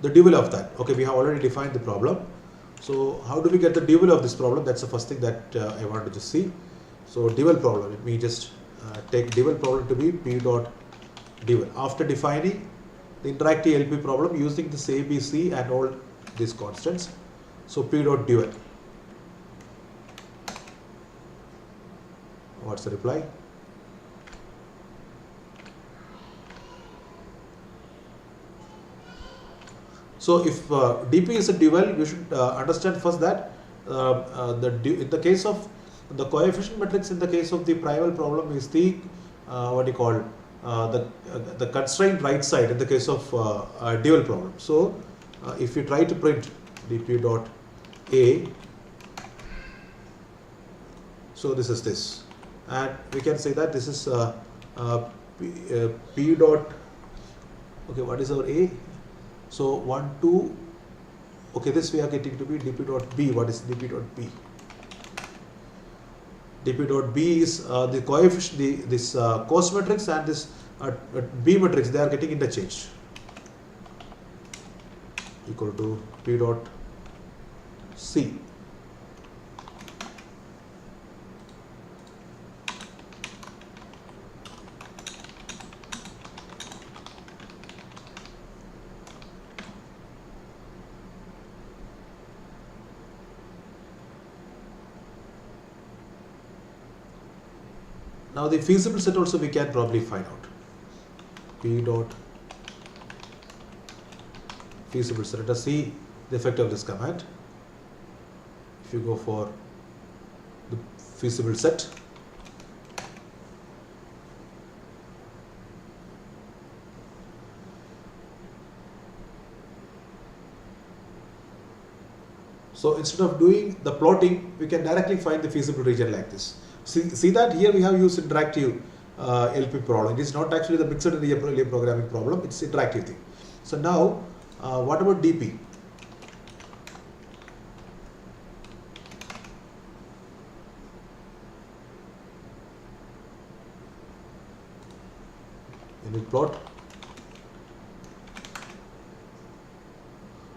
the dual of that. Okay, we have already defined the problem. So how do we get the dual of this problem? That's the first thing that I want to just see. So dual problem. Let me just take dual problem to be p dot dual. After defining the interactive LP problem using this A, B, C and all these constants. So p dot dual. What's the reply? So if DP is a dual, we should understand first that in the case of the coefficient matrix, in the case of the primal problem is the what you call the constraint right side in the case of dual problem. So if you try to print dp dot a, so this is this, and we can say that this is p dot, okay, what is our a? So 1, 2, okay, this we are getting to be dp dot b. What is dp dot b? dp dot b is the coefficient, this cos matrix and this b matrix, they are getting interchanged, equal to p dot c. Now the feasible set also we can probably find out. P dot feasible set. Let us see the effect of this command. If you go for the feasible set, so instead of doing the plotting, we can directly find the feasible region like this. See that here we have used interactive LP problem. It is not actually the mixed area programming problem, it's interactive thing. So now what about DP? Big plot.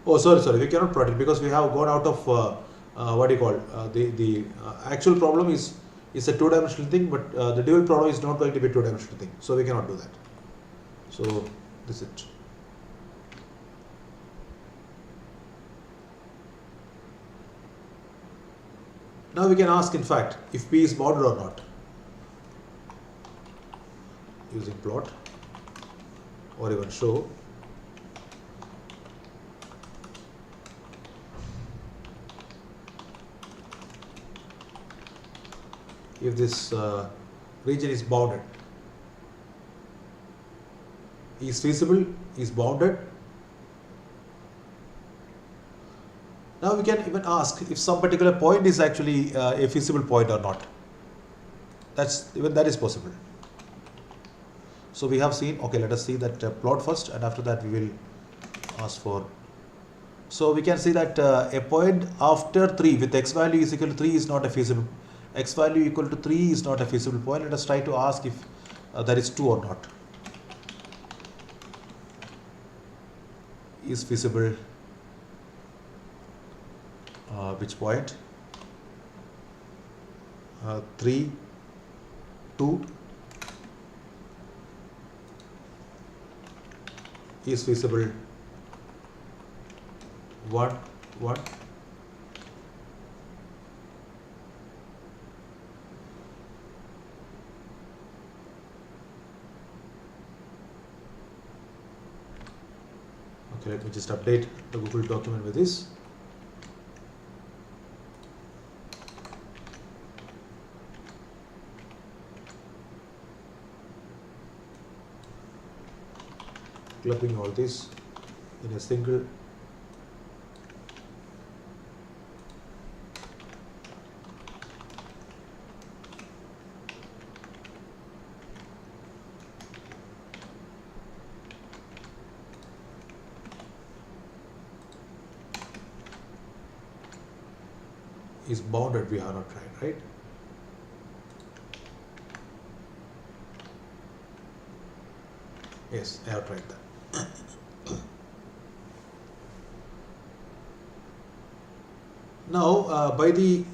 Oh, sorry, we cannot plot it because we have gone out of what do you call the actual problem is a two-dimensional thing, but the dual problem is not going to be a two-dimensional thing, so we cannot do that. So this is it. Now we can ask, in fact, if P is bounded or not using plot, or even show. If this region is bounded, is feasible, is bounded. Now we can even ask if some particular point is actually a feasible point or not. Even that is possible. So we have seen, okay, let us see that plot first, and after that we will ask for. So we can see that a point after 3 with x value is equal to 3 is not a feasible. X value equal to 3 is not a feasible point. Let us try to ask if that is true or not. Is feasible which point? 3, 2 is feasible 1, 1. Okay, let me just update the Google document with this. Clubbing all this in a single is bounded. We have not tried, right? Yes, I have tried that. Now, by the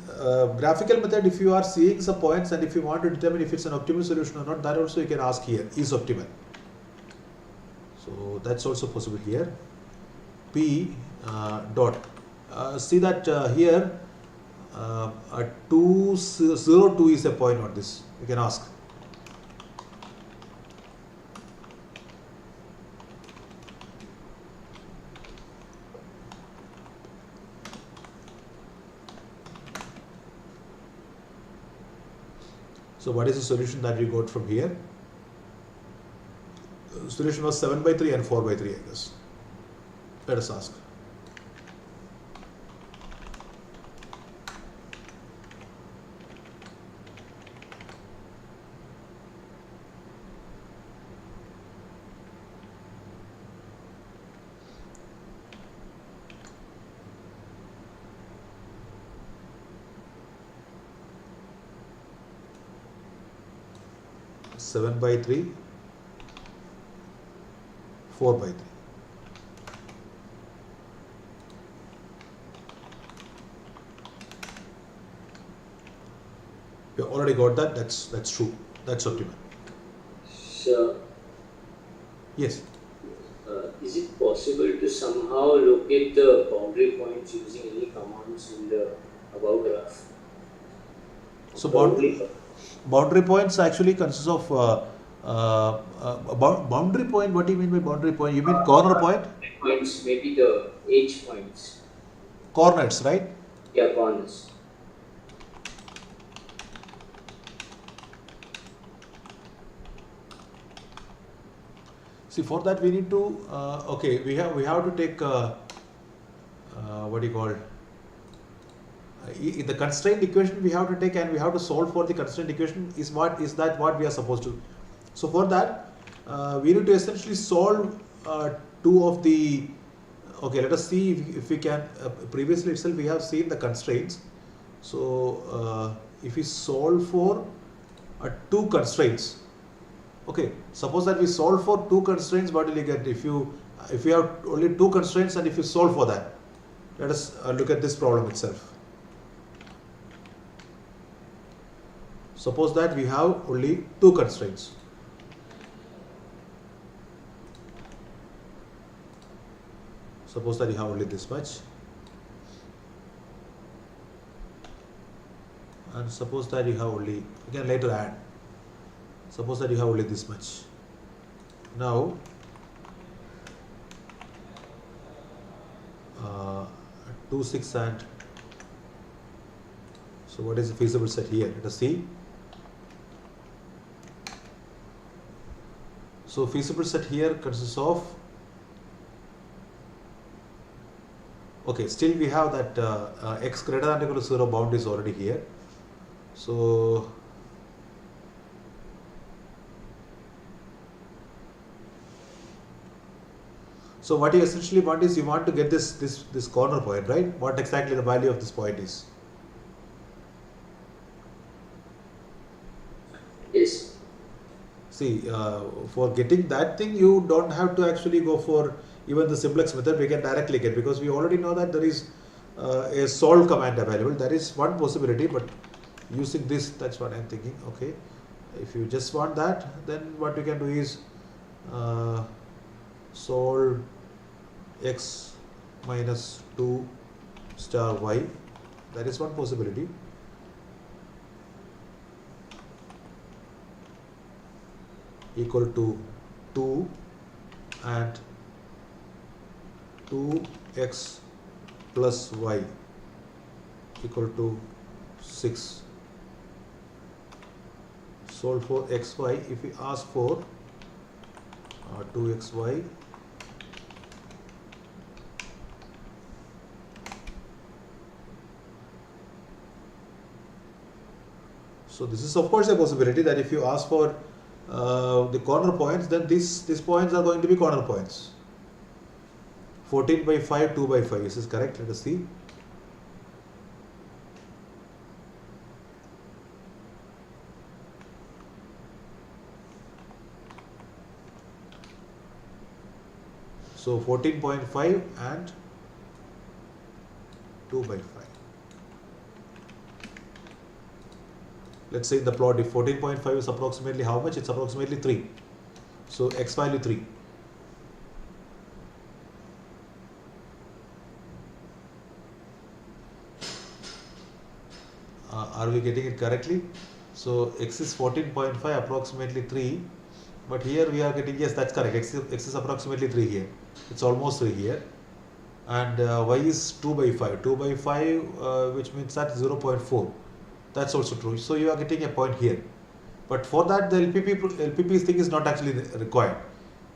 graphical method, if you are seeing some points and if you want to determine if it's an optimal solution or not, that also you can ask here, is optimal. So that's also possible here. P dot. See that here 2, 0, 2 is a point on this. You can ask. So what is the solution that we got from here? The solution was 7 by 3 and 4 by 3, I guess. Let us ask. Seven by 3, 4 by 3. We already got that. That's true. That's optimal. So, yes. Is it possible to somehow locate the boundary points using any commands in the above graph? So boundary points actually consists of boundary point. What do you mean by boundary point? You mean corner point? Points, maybe the edge points. Corners, right? Yeah, corners. See, for that we need to okay, we have to take what do you call in the constraint equation we have to take, and we have to solve for the constraint equation. Is what we are supposed to? So for that we need to essentially solve two of the. Okay, let us see if we can. Previously itself we have seen the constraints. So if we solve for two constraints. Okay, suppose that we solve for two constraints, what will you get if you have only two constraints and if you solve for that? Let us look at this problem itself. Suppose that we have only two constraints. Suppose that you have only this much, and suppose that you have only, you can later add, suppose that you have only this much. Now 2, 6 and, so what is the feasible set here? Let us see. So feasible set here consists of, okay, still we have that x greater than or equal to 0 bound is already here. So what you essentially want is you want to get this corner point, right? What exactly the value of this point is. Yes. See, for getting that thing, you don't have to actually go for even the simplex method. We can directly get, because we already know that there is a solve command available. That is one possibility, but using this, that's what I'm thinking. Okay, if you just want that, then what you can do is solve x minus 2 star y. That is one possibility. Equal to 2 and 2x plus y equal to 6. Solve for xy. If we ask for 2xy so this is of course a possibility that if you ask for the corner points, then these points are going to be corner points. 14 by 5, 2 by 5. This is correct. Let us see. So 14.5 and 2 by 5. Let's say in the plot, if 14.5 is approximately how much? It's approximately 3. So x value 3. Are we getting it correctly? So x is 14.5, approximately 3. But here we are getting, yes, that's correct. X is approximately 3 here. It's almost 3 here. And y is 2 by 5. 2 by 5, which means that's 0.4. That's also true. So you are getting a point here. But for that, the LPP thing is not actually required.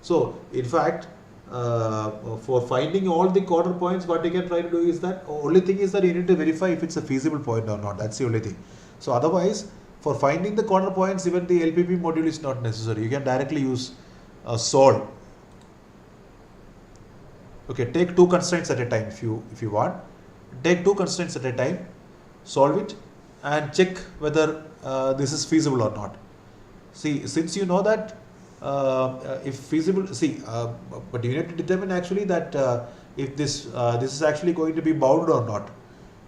So in fact, for finding all the corner points, what you can try to do is that only thing is that you need to verify if it's a feasible point or not. That's the only thing. So otherwise, for finding the corner points, even the LPP module is not necessary. You can directly use solve. Okay, take two constraints at a time if you want. Take two constraints at a time, solve it, and check whether this is feasible or not. See, since you know that if feasible, but you need to determine actually that if this is actually going to be bounded or not.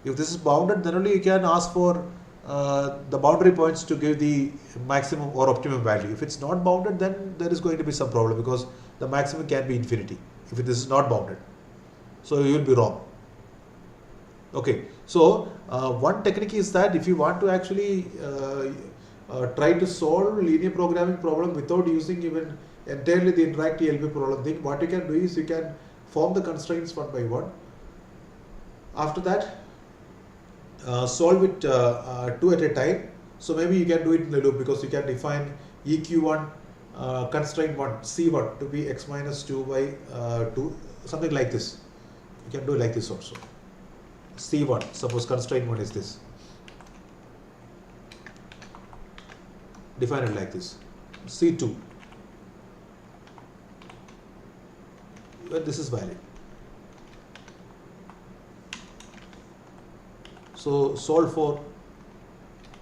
If this is bounded, then only you can ask for the boundary points to give the maximum or optimum value. If it's not bounded, then there is going to be some problem, because the maximum can be infinity if this is not bounded. So you will be wrong. Okay, so one technique is that if you want to actually try to solve linear programming problem without using even entirely the interactive LP problem thing, what you can do is you can form the constraints one by one. After that, solve it two at a time. So maybe you can do it in the loop, because you can define EQ1, constraint 1, C1 to be x minus 2 by 2, something like this. You can do it like this also. C1, suppose constraint 1 is this. Define it like this. C2, when this is valid. So solve for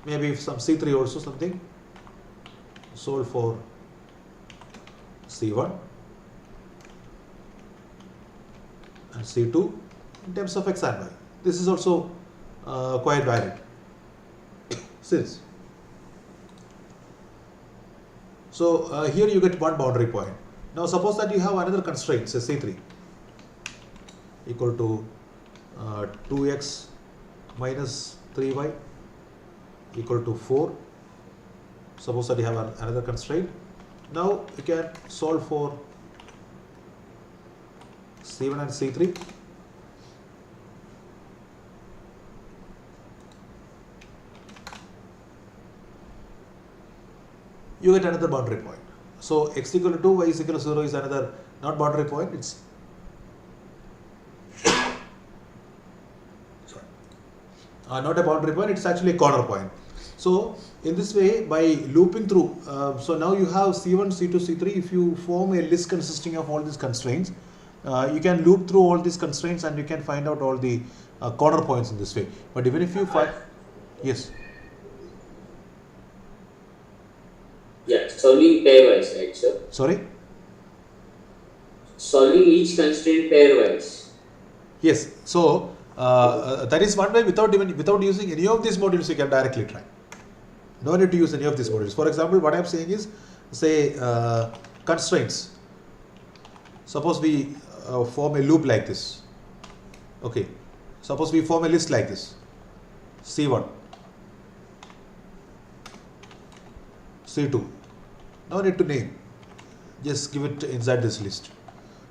maybe some C3 also something. Solve for C1 and C2 in terms of x and y. This is also quite valid. Since so here you get one boundary point. Now suppose that you have another constraint, say C3 equal to 2x minus 3y equal to 4. Suppose that you have another constraint. Now you can solve for C1 and C3. You get another boundary point. So x equal to 2, y is equal to 0 is another not boundary point, it's not a boundary point, it's actually a corner point. So in this way, by looping through, so now you have C1, C2, C3. If you form a list consisting of all these constraints, you can loop through all these constraints and you can find out all the corner points in this way. But even if you find, yes. Yeah, solving pairwise, right, sir? Sorry? Solving each constraint pairwise. Yes. So that is one way without using any of these modules you can directly try. No need to use any of these modules. For example, what I am saying is, say constraints. Suppose we form a loop like this. Okay. Suppose we form a list like this. C1, C2. No need to name. Just give it inside this list.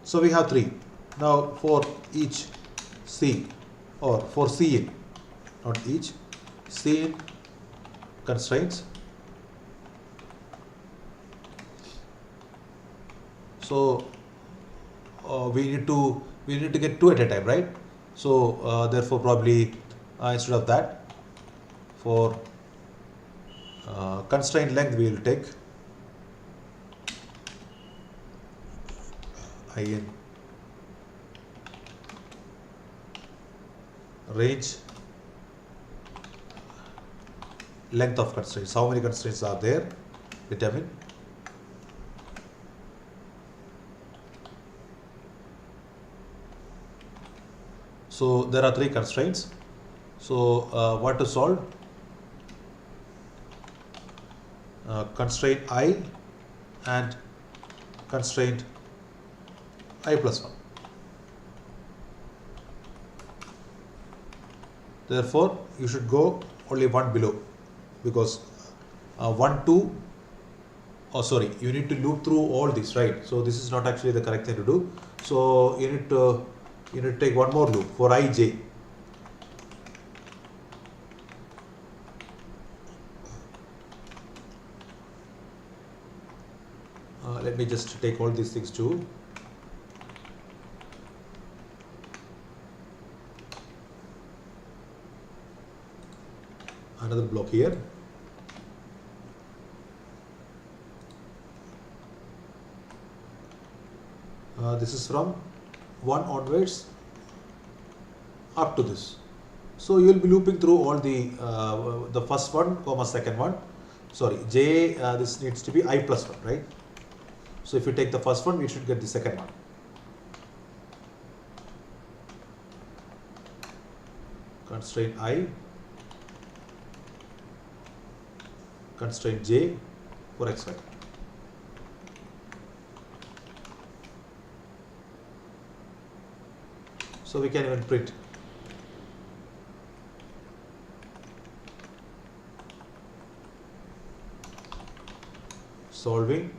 So we have 3. Now for each C or for C in, not each, C in constraints. So we need to get 2 at a time, right? So therefore probably instead of that, for constraint length we will take in range length of constraints. How many constraints are there? Determine. So there are 3 constraints. So what to solve? Constraint I and constraint I plus 1. Therefore, you should go only one below, because 1, 2, oh sorry, you need to loop through all these, right? So this is not actually the correct thing to do. So you need to take one more loop for ij. Let me just take all these things too. Another block here. This is from 1 onwards up to this. So you will be looping through all the first one, comma second one. Sorry, j. This needs to be I plus 1, right? So if you take the first one, we should get the second one. Constraint I, constraint j for xy. So we can even print solving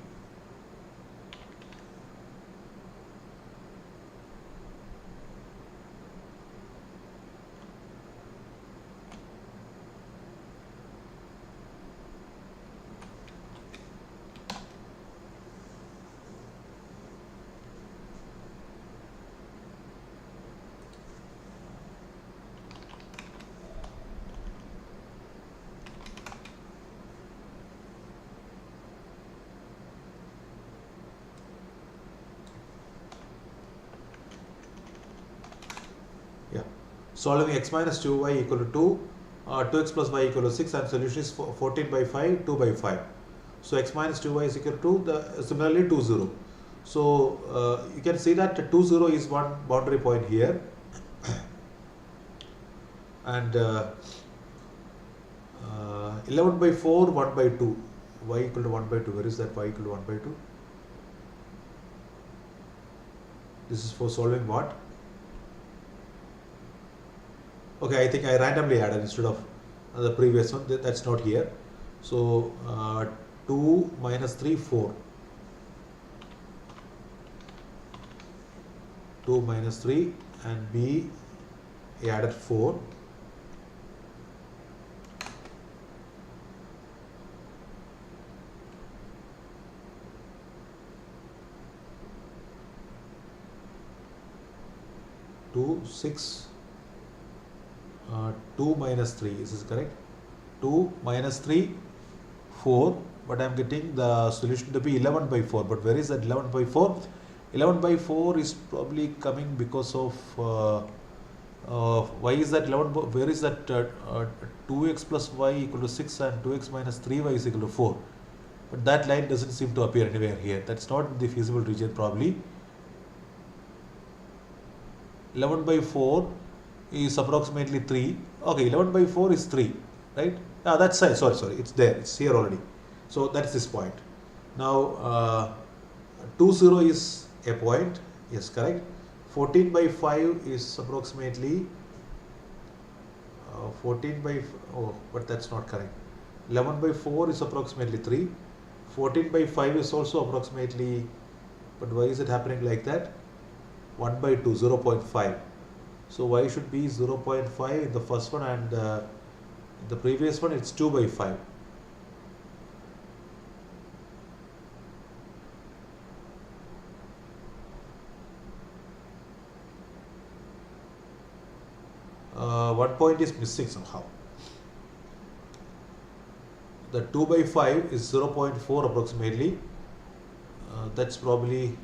solving x minus 2y equal to 2, 2x plus y equal to 6, and solution is 14 by 5, 2 by 5. So x minus 2y is equal to similarly 2, 0. So you can see that 2 0 is one boundary point here, and 11 by 4 1 by 2, y equal to 1 by 2. Where is that y equal to 1 by 2? This is for solving what? Okay, I think I randomly added instead of the previous one. That's not here. So 2 minus 3 4. 2 minus 3 and B added 4. Two 6 2 minus 3, is this correct? 2 minus 3 4, but I am getting the solution to be 11 by 4. But where is that 11 by 4? 11 by 4 is probably coming because of why is that 11? Where is that 2x plus y equal to 6 and 2x minus 3y is equal to 4? But that line doesn't seem to appear anywhere here. That's not in the feasible region probably. 11 by 4 is approximately 3. Okay, 11 by 4 is 3, right? That's sorry, it's there, it's here already. So that's this point. Now 2 0 is a point, yes, correct. 14 by 5 is approximately 14 by, but that's not correct. 11 by 4 is approximately 3. 14 by 5 is also approximately, but why is it happening like that? 1 by 2, 0.5. So y should be 0.5 in the first one, and in the previous one it's 2 by 5. One point is missing somehow. The 2 by 5 is 0.4 approximately. That's probably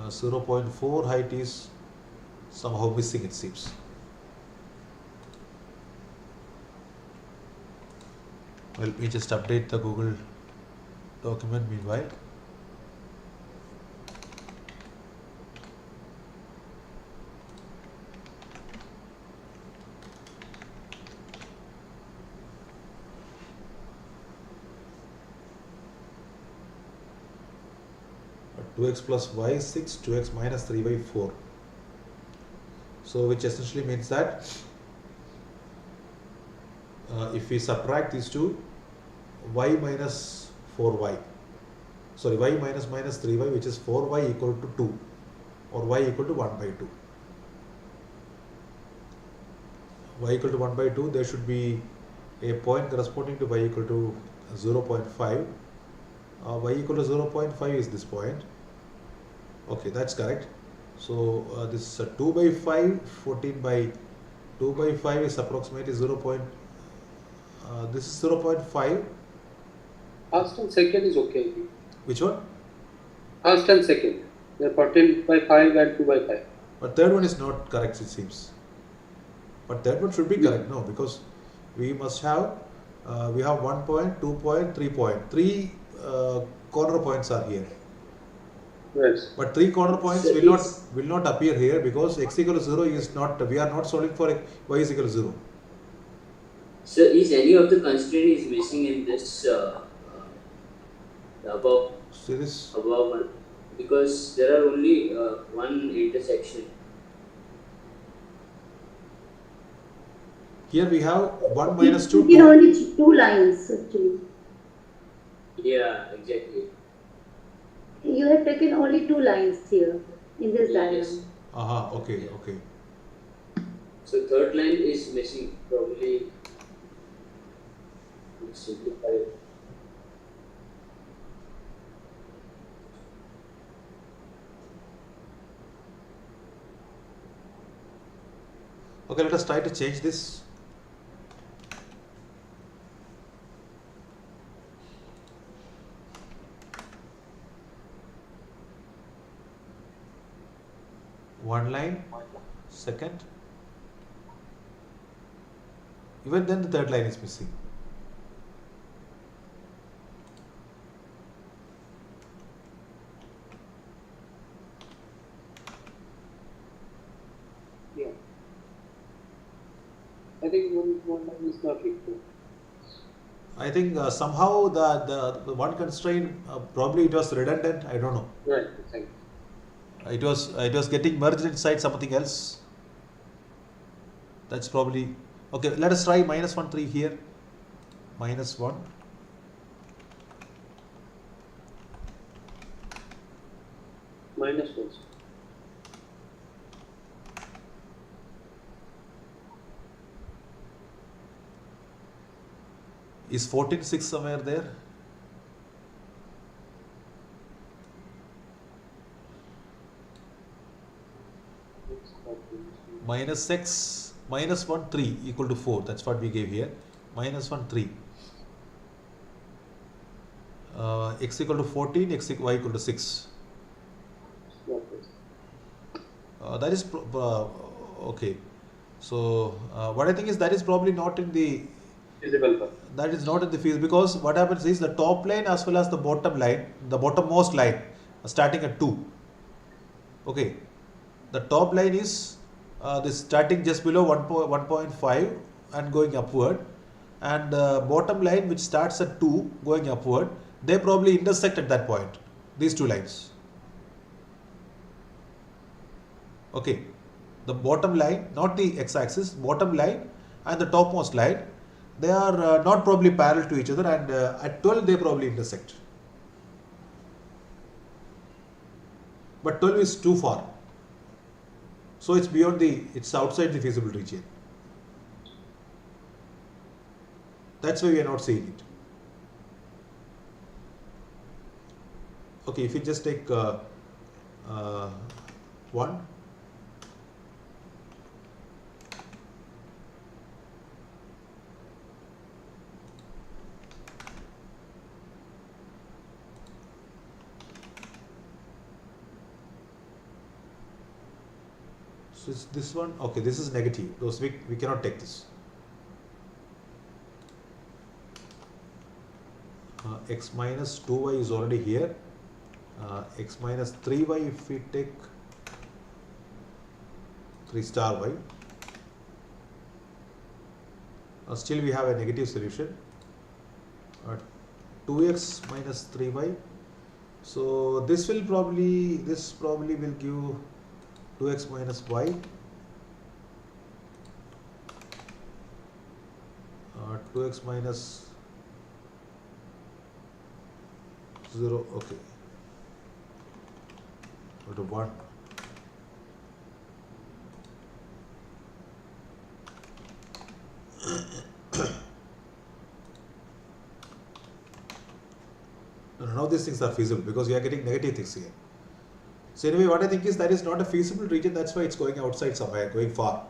0.4 height is somehow missing, it seems. Well, let me just update the Google document meanwhile. But 2x plus y is 6, 2x minus 3 by 4. So which essentially means that if we subtract these two, y minus 4y, sorry, y minus 3y, which is 4y equal to 2, or y equal to 1 by 2. Y equal to 1 by 2, there should be a point corresponding to y equal to 0.5. Y equal to 0.5 is this point. Okay, that's correct. So this 2 by 5, 14 by 2 by 5 is approximately 0. This is 0.5. First and second is okay. Which one? First and second. The 14 by 5 and 2 by 5. But third one is not correct, it seems. But third one should be correct, no, because we must have, we have 1 point, 2 point, 3 point. 3 corner points are here. Yes. But 3 corner points So will not appear here because x equal to 0 is not, we are not solving for y is equal to 0. So is any of the constraint is missing in this above Series. one? Because there are only one intersection. Here we have 1 minus 2. It is only 2 lines actually. Yeah, exactly. You have taken only 2 lines here in this Yes. diagram. Okay, okay. So third line is missing. Probably simplify it. Okay, let us try to change this. One line, second. Even then the third line is missing. think one line is not equal. I think somehow the one constraint probably it was redundant. I don't know. Right, exactly. It was getting merged inside something else. That's probably okay. Let us try -1 3 here. -1. -1. Is 14.6 somewhere there? -6 -1 3 equal to 4. That's what we gave here. -1 3. X equal to 14, y equal to 6. That is okay. So what I think is that is probably not in the Feasible part. that is not in the field, because what happens is the top line as well as the bottom line, the bottommost line starting at 2. Okay, the top line is this starting just below 1.5 and going upward, and the bottom line which starts at 2 going upward, they probably intersect at that point, these two lines. Okay, the bottom line, not the x-axis, bottom line and the topmost line, they are not probably parallel to each other, and at 12 they probably intersect. But 12 is too far, so it's beyond it's outside the feasible region. That's why we are not seeing it. Okay, if you just take 1. So it's this one. Okay, this is negative. Those we cannot take this. X minus 2y is already here. X minus 3y, if we take 3 star y, still we have a negative solution. 2x minus 3y. So this probably will give 2x minus y, 2x minus 0, okay, go to 1. None of these things are feasible because we are getting negative things here. So anyway, what I think is that is not a feasible region. That's why it's going outside somewhere, going far.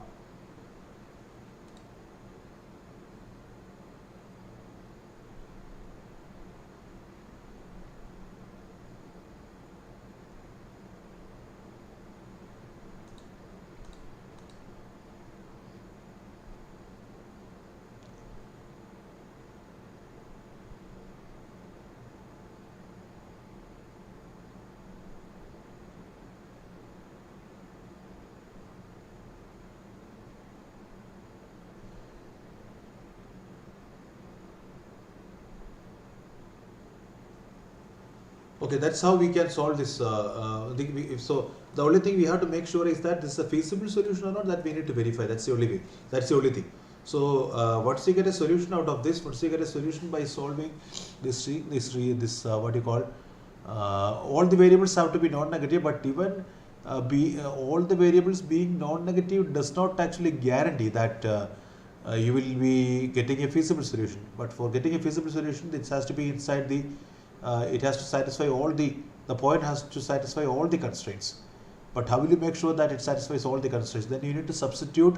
Okay, that's how we can solve this. So the only thing we have to make sure is that this is a feasible solution or not, that we need to verify. That's the only way. That's the only thing. So once you get a solution out of this, once you get a solution by solving this what you call, all the variables have to be non-negative, but even all the variables being non-negative does not actually guarantee that you will be getting a feasible solution. But for getting a feasible solution, it has to be inside the it has to satisfy all the point has to satisfy all the constraints. But how will you make sure that it satisfies all the constraints? Then you need to substitute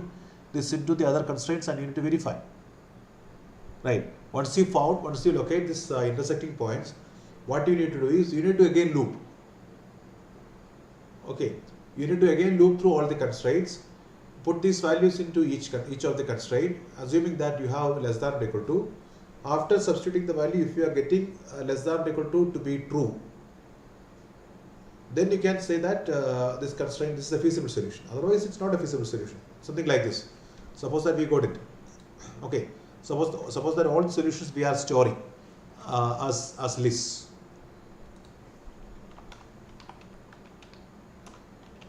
this into the other constraints and you need to verify. Right. Once you locate this intersecting points, what you need to do is you need to again loop. Okay. You need to again loop through all the constraints, put these values into each of the constraint, assuming that you have less than or equal to. After substituting the value, if you are getting less than or equal to be true, then you can say that this constraint, this is a feasible solution. Otherwise, it's not a feasible solution. Something like this. Suppose that we got it. Okay, suppose that all the solutions we are storing as lists.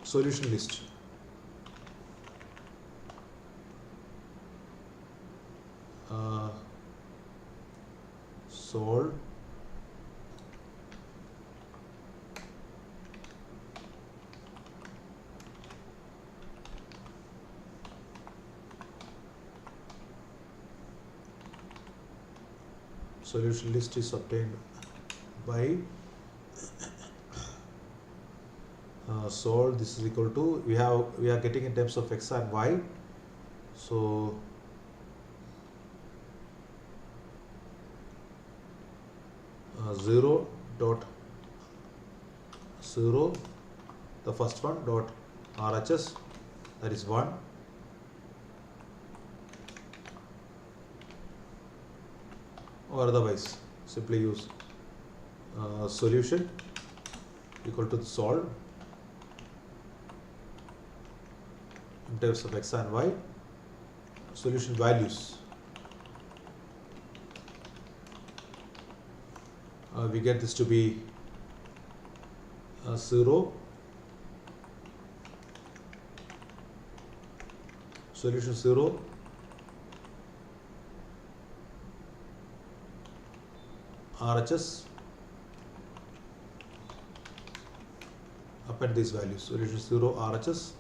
Solution list. Solve solution list is obtained by solve. This is equal to we are getting in terms of x and y. So 0 dot 0, the first one dot RHS, that is 1, or otherwise simply use solution equal to the solve in terms of x and y, solution values. We get this to be 0, solution 0, RHS, append these values, solution 0, RHS,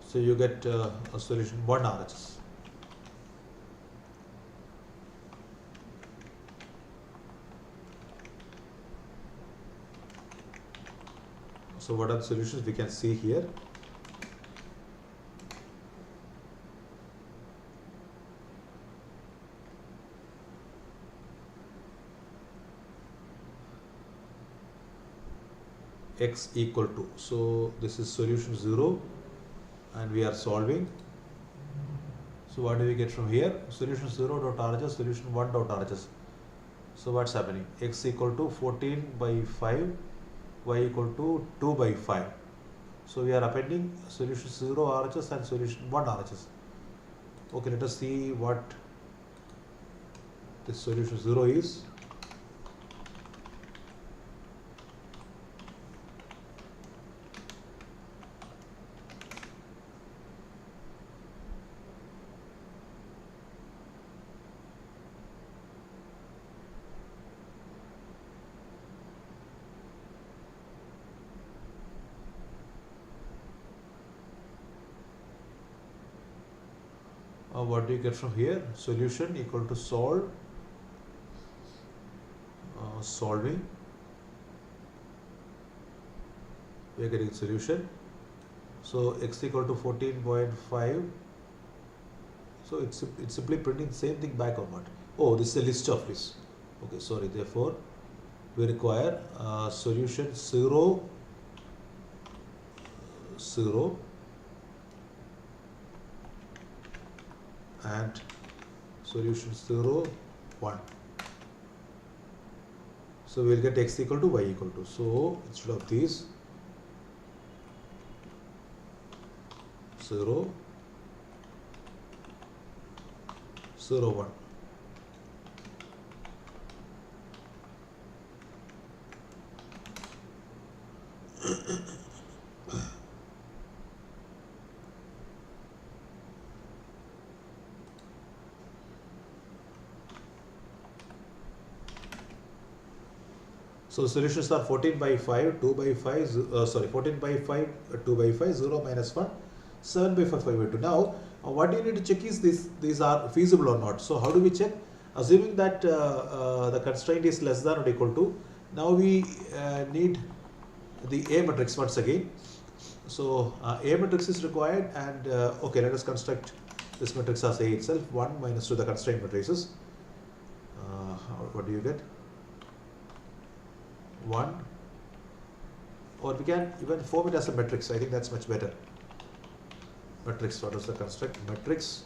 so you get a solution 1 RHS. So what are the solutions we can see here? X equal to, so this is solution 0 and we are solving. So what do we get from here? Solution 0 dot RHS, solution 1 dot RHS. So what's happening? X equal to 14 by 5, y equal to 2 by 5. So we are appending solution 0 RHS and solution 1 RHS. Okay, let us see what this solution 0 is. What do you get from here? Solution equal to solve, solving, we are getting solution. So x equal to 14.5. So it's simply printing the same thing back or what? Oh, this is a list of lists. Okay, sorry. Therefore, we require solution 0, 0. And solution 0, 1. So we will get x equal to y equal to. So instead of these, 0, 0, 1. So solutions are 14 by 5, 2 by 5, 14 by 5, 2 by 5, 0 minus 1, 7 by 5, 5 by 2. Now, what you need to check is these are feasible or not. So how do we check? Assuming that the constraint is less than or equal to, now we need the A matrix once again. So A matrix is required, and okay, let us construct this matrix as A itself, 1 minus 2 the constraint matrices. What do you get? 1, or we can even form it as a matrix. I think that's much better. Matrix, what is the construct? Matrix.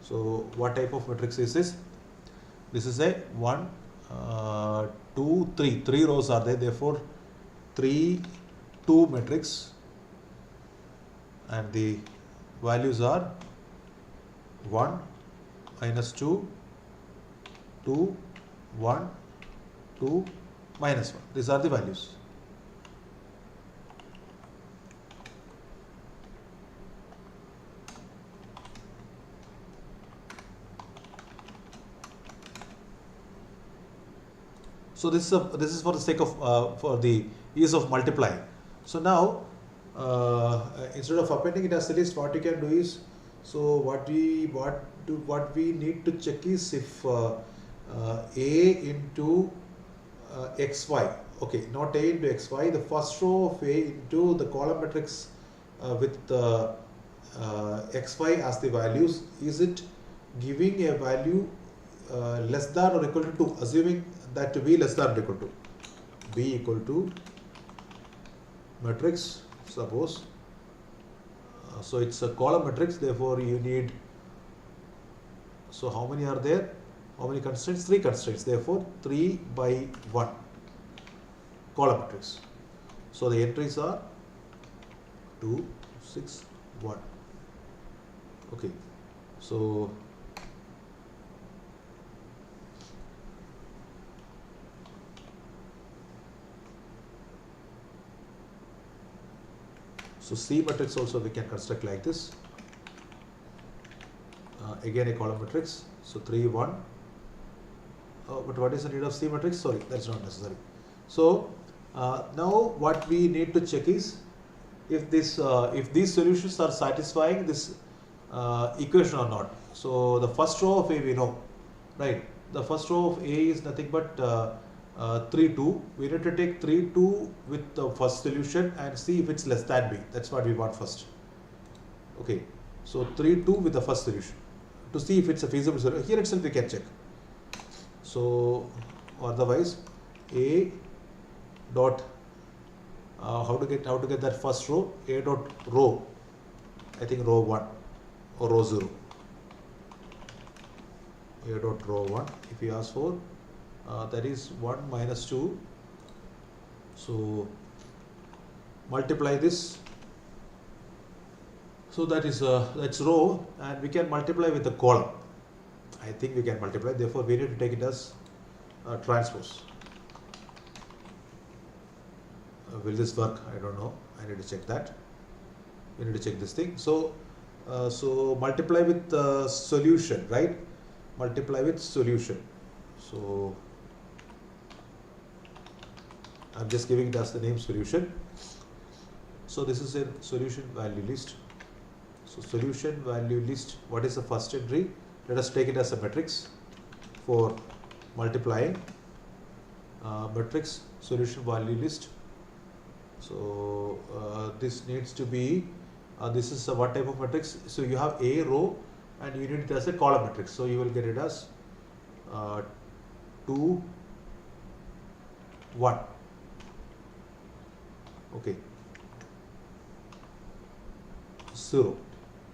So what type of matrix is this? This is a 1, 2, 3. 3 rows are there, therefore 3, 2 matrix and the values are 1, minus 2, 2, 1, 2, minus 1. These are the values. So this is for the sake of for the ease of multiplying. So now instead of appending it as a list, what you can do is, so what we need to check is if A into xy, okay, not A into xy, the first row of A into the column matrix with xy as the values, is it giving a value less than or equal to 2, assuming that to be less than or equal to, b equal to matrix, suppose, so it's a column matrix, therefore you need, so how many are there, how many constraints? 3 constraints, therefore 3 by 1 column matrix. So the entries are 2, 6, 1. Okay, so C matrix also we can construct like this. Again a column matrix. So 3, 1. But what is the need of C matrix? Sorry, that's not necessary. So now what we need to check is if this if these solutions are satisfying this equation or not. So the first row of A we know, right? The first row of A is nothing but 3, 2. We need to take 3, 2 with the first solution and see if it's less than B. That's what we want first. Okay, so 3, 2 with the first solution to see if it's a feasible solution. Here itself we can check. So otherwise, A dot how to get that first row? A dot row, I think row 1 or row 0. A dot row 1. If we ask for that is 1 minus 2. So multiply this. So that is that's row, and we can multiply with the column. I think we can multiply. Therefore, we need to take it as transpose. Will this work? I don't know. I need to check that. We need to check this thing. So so multiply with solution, right? Multiply with solution. So I'm just giving it as the name solution. So this is a solution value list. So solution value list, what is the first entry? Let us take it as a matrix for multiplying. Matrix solution value list. So this needs to be, this is what type of matrix? So you have a row and you need it as a column matrix. So you will get it as 2, 1. Okay, 0.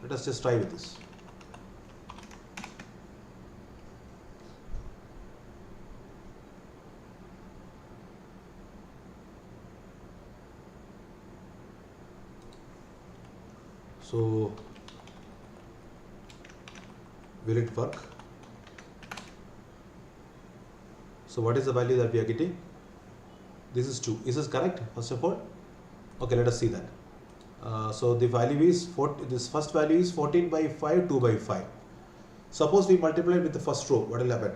Let us just try with this. So will it work? So what is the value that we are getting? This is 2. Is this correct, first of all? Okay, let us see that. So the value is, this first value is 14 by 5, 2 by 5. Suppose we multiply with the first row, what will happen?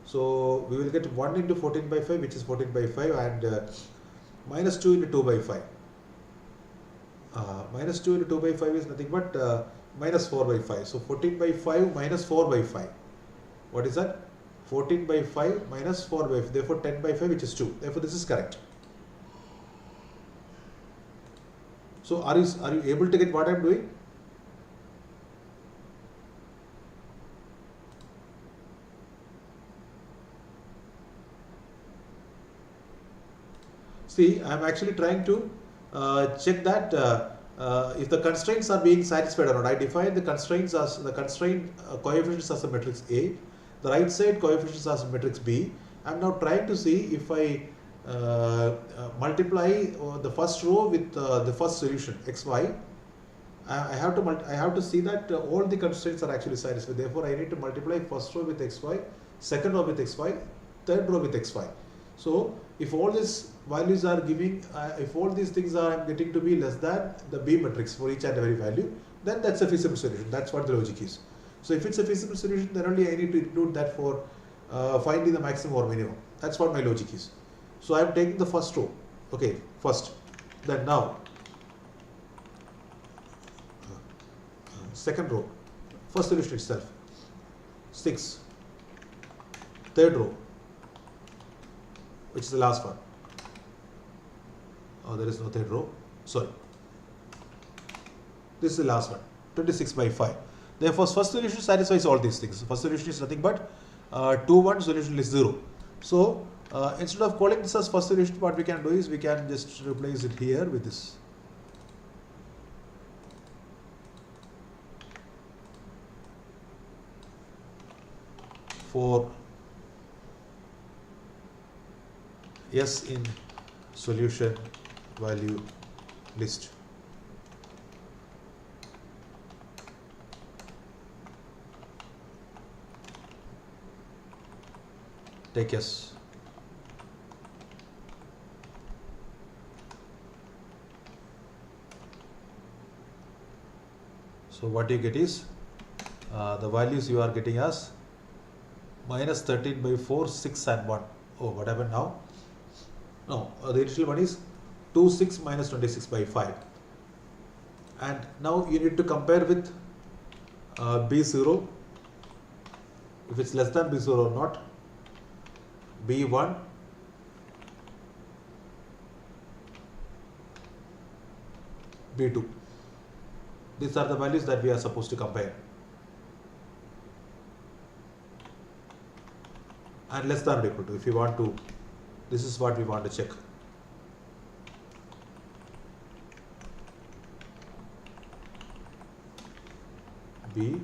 So we will get 1 into 14 by 5, which is 14 by 5, and minus 2 into 2 by 5. Minus 2 into 2 by 5 is nothing but minus 4 by 5. So 14 by 5 minus 4 by 5. What is that? 14 by 5 minus 4 by 5. Therefore 10 by 5, which is 2. Therefore this is correct. So are you able to get what I am doing? See, I am actually trying to check that if the constraints are being satisfied or not. I define the constraints as the constraint coefficients as a matrix A, the right side coefficients as a matrix B. I am now trying to see if I multiply the first row with the first solution xy. I have to see that all the constraints are actually satisfied. Therefore, I need to multiply first row with xy, second row with xy, third row with xy. So, if all these values are giving, if all these things are getting to be less than the B matrix for each and every value, then that's a feasible solution. That's what the logic is. So, if it's a feasible solution, then only I need to include that for finding the maximum or minimum. That's what my logic is. So, I am taking the first row. Okay, first. Then now, second row, first solution itself, 6, third row, which is the last one. Oh, there is no third row, sorry. This is the last one, 26 by 5. Therefore, first solution satisfies all these things. First solution is nothing but 2, 1, solution is 0. So, instead of calling this as first solution, what we can do is we can just replace it here with this. For S in solution value list. Take S. So what you get is the values you are getting as minus 13 by 4, 6 and 1. Oh, what happened now? No, the initial one is 2, 6 minus 26 by 5. And now you need to compare with B0. If it's less than B0 or not, B1, B2. These are the values that we are supposed to compare. And less than or equal to, if you want to, this is what we want to check. B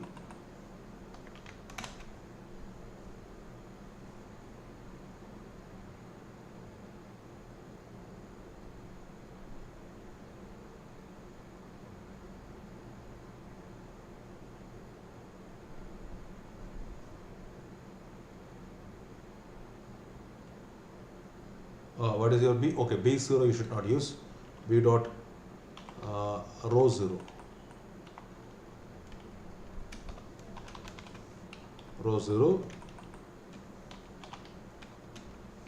what is your B? Okay, B0 you should not use. B dot row 0. Row 0,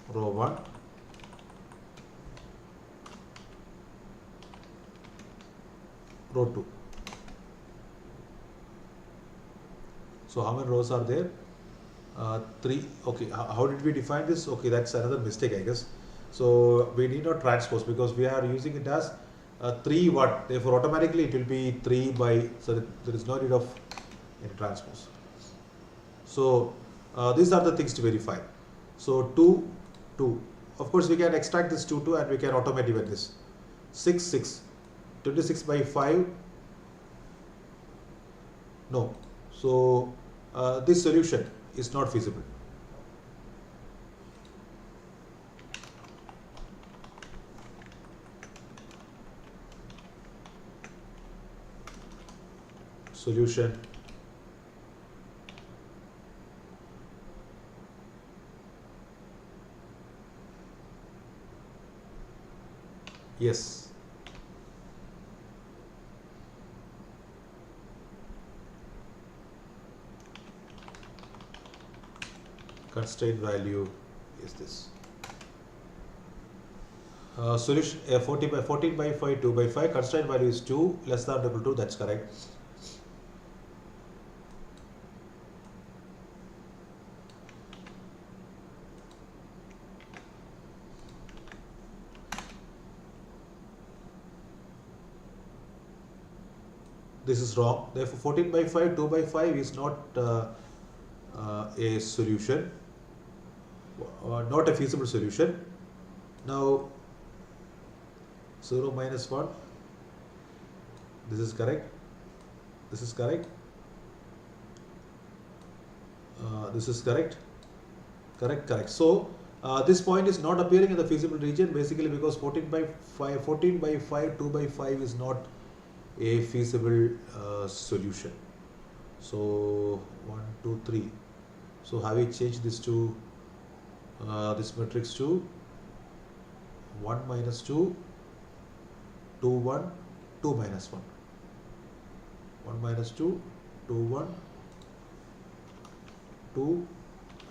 row 1, row 2. So how many rows are there? 3. Okay, how did we define this? Okay, that's another mistake, I guess. So we need not transpose because we are using it as 3 what, therefore automatically it will be 3 by, so there is no need of any transpose. So these are the things to verify. So 2, 2. Of course we can extract this 2, 2 and we can automate even this. 6, 6. 26 by 5. No. So this solution is not feasible. Solution yes. Constraint value is this. Solution 14 by 5, 2 by 5. Constraint value is 2, less than or equal to, that's correct. This is wrong. Therefore, 14 by 5, 2 by 5 is not a solution, not a feasible solution. Now, 0 minus 1, this is correct, this is correct, this is correct, correct. So, this point is not appearing in the feasible region basically because 14 by 5, 2 by 5 is not a feasible solution. So 1, 2, 3. So have we changed this to this matrix to 1 minus 2, 2, 1, 2 minus 1. 1 minus 2, 2, 1, 2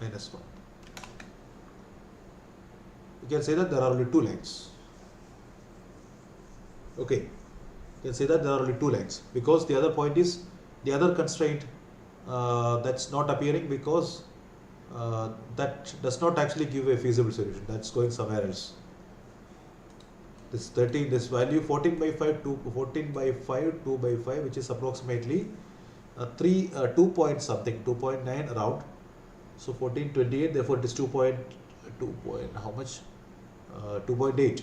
minus 1. You can say that there are only 2 lines. Okay, you can say that there are only 2 lines because the other point is the other constraint that's not appearing because that does not actually give a feasible solution. That's going somewhere else. This 13, this value 14 by 5, 14 by 5, 2 by 5, which is approximately 2 point something, 2.9 around. So 1428, therefore it is 2 point how much? 2.8.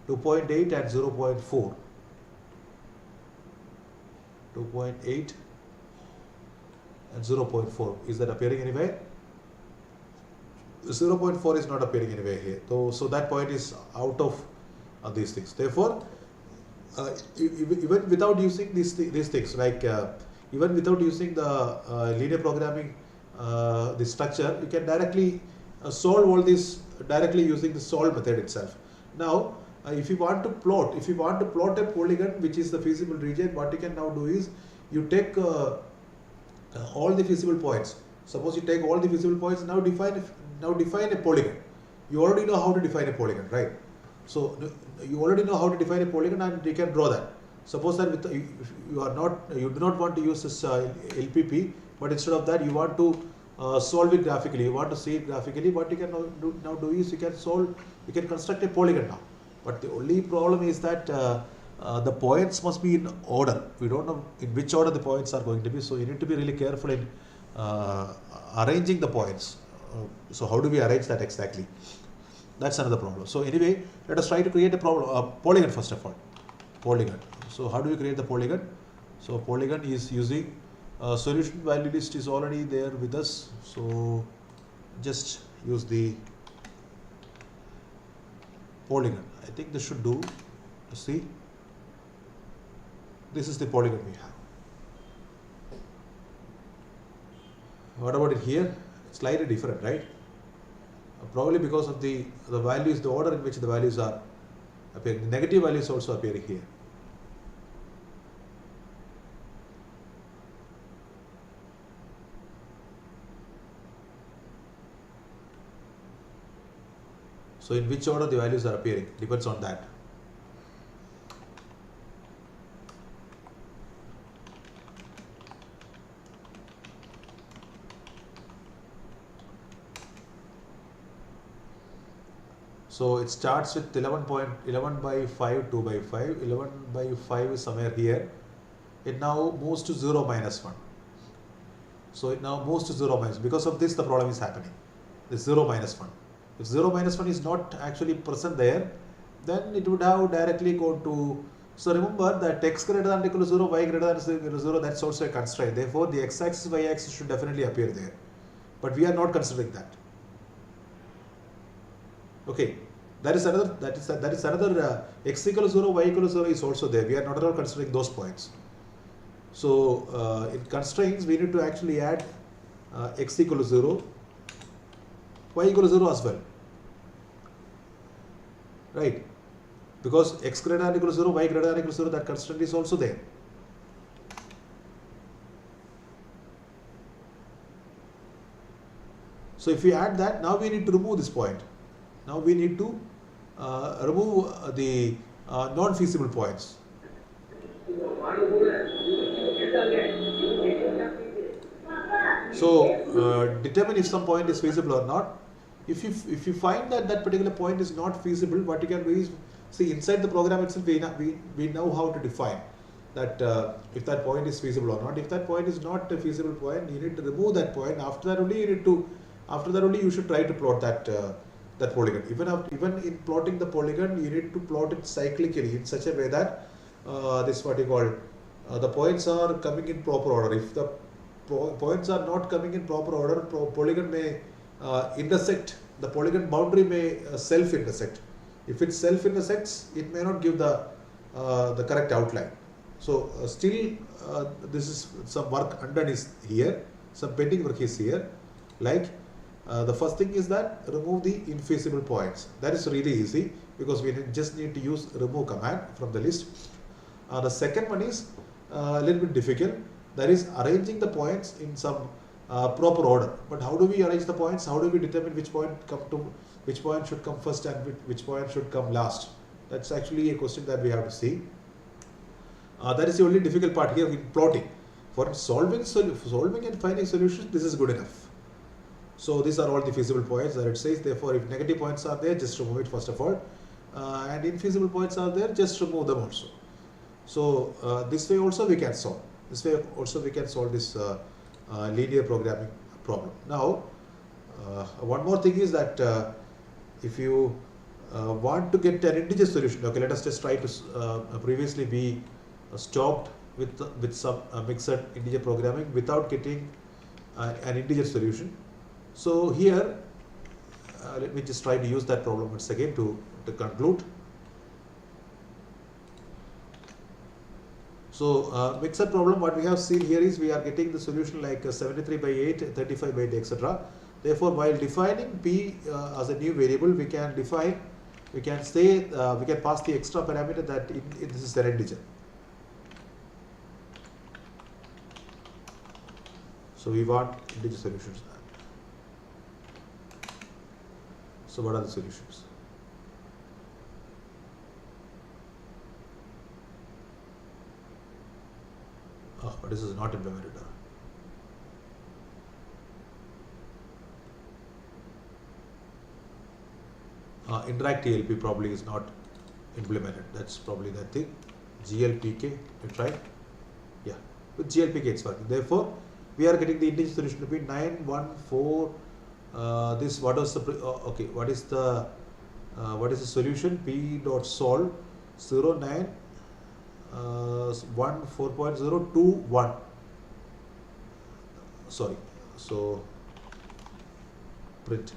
2.8 and 0.4. 2.8 and 0.4. Is that appearing anywhere? 0.4 is not appearing anywhere here. So that point is out of these things. Therefore, even without using these things, like even without using the linear programming, the structure, you can directly solve all this directly using the solve method itself. Now, if you want to plot a polygon which is the feasible region, what you can now do is you take all the feasible points. Suppose you take all the feasible points, now define a polygon. You already know how to define a polygon, right? So you already know how to define a polygon and you can draw that. Suppose that you do not want to use this LPP, but instead of that you want to solve it graphically. You want to see it graphically. What you can now do is you can construct a polygon now. But the only problem is that the points must be in order. We don't know in which order the points are going to be. So you need to be really careful in arranging the points. So how do we arrange that exactly? That's another problem. So anyway, let us try to create a polygon first of all. Polygon. So how do we create the polygon? So polygon is using solution value list is already there with us. So just use the polygon. I think this should do. See, this is the polygon we have. What about it here? It's slightly different, right? Probably because of the values, the order in which the values are appearing. The negative values also appearing here. So in which order the values are appearing depends on that. So it starts with 11 by 5, 2 by 5. 11 by 5 is somewhere here. It now moves to 0 minus 1. So it now moves to 0 minus. Because of this, the problem is happening. This 0 minus 1. If 0 minus 1 is not actually present there, then it would have directly gone to. So remember that x greater than or equal to 0, y greater than or equal to 0, that's also a constraint. Therefore, the x-axis, y-axis should definitely appear there. But we are not considering that. Okay, that is another x equal to 0, y equal to 0 is also there. We are not at all considering those points. So in constraints, we need to actually add x equal to 0, y equal to 0 as well, right? Because x greater than or equal to 0, y greater than or equal to 0, that constraint is also there. So if we add that, now we need to remove this point. Now we need to remove the non-feasible points. So determine if some point is feasible or not. If you find that that particular point is not feasible, what you can do is, see, inside the program itself we know how to define that if that point is feasible or not. If that point is not a feasible point, you need to remove that point. After that only you should try to plot that polygon. Even in plotting the polygon, you need to plot it cyclically in such a way that this what you call the points are coming in proper order. If the points are not coming in proper order, polygon may intersect the polygon boundary may self-intersect. If it self-intersects, it may not give the correct outline. So still this is some work undone is here, some pending work is here. Like the first thing is that remove the infeasible points. That is really easy because we just need to use remove command from the list. The second one is a little bit difficult. That is arranging the points in some proper order. But how do we arrange the points? How do we determine which point should come first and which point should come last? That's actually a question that we have to see. That is the only difficult part here in plotting. For solving and finding solutions, this is good enough. So these are all the feasible points that it says. Therefore, if negative points are there, just remove it first of all. And infeasible points are there, just remove them also. So this way also we can solve. This way also we can solve this linear programming problem. Now, one more thing is that if you want to get an integer solution, okay, let us just try to previously we stopped with some mixed integer programming without getting an integer solution. So here, let me just try to use that problem once again to conclude. So mixed problem, what we have seen here is we are getting the solution like 73 by 8, 35 by 8, etc. Therefore, while defining p as a new variable, we can pass the extra parameter that this is an integer. So we want integer solutions. So what are the solutions? Oh, but this is not implemented. Interact TLP probably is not implemented. That's probably that thing. GLPK, you try. Yeah, with GLPK it's working. Therefore, we are getting the integer solution to be 914. This what was the okay? What is the solution? P dot solve 09 4.021. Sorry. So print.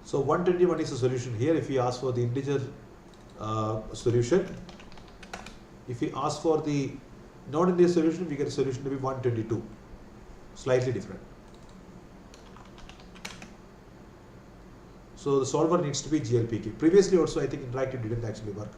So 121 is the solution here. If we ask for the integer solution, if we ask for the non-integer solution, we get a solution to be 122, slightly different. So the solver needs to be GLPK. Previously also I think interactive didn't actually work.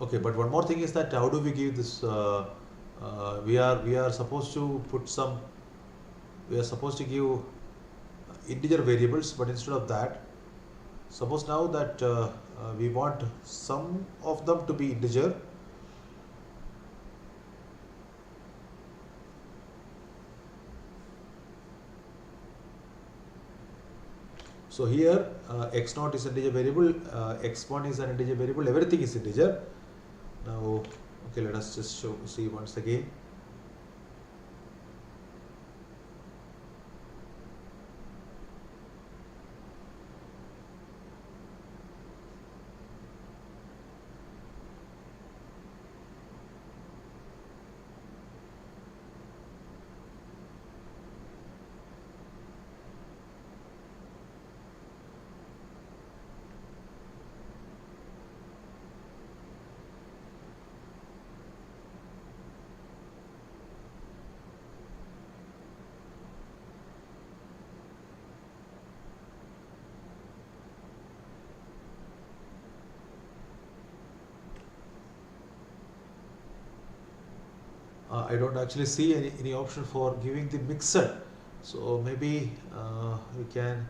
Okay, but one more thing is that how do we give this? We are supposed to put some. We are supposed to give integer variables, but instead of that, suppose now that we want some of them to be integer. So here x0 is an integer variable, x1 is an integer variable, everything is integer. Now, okay, let us just see once again. I don't actually see any option for giving the mixer, so maybe we can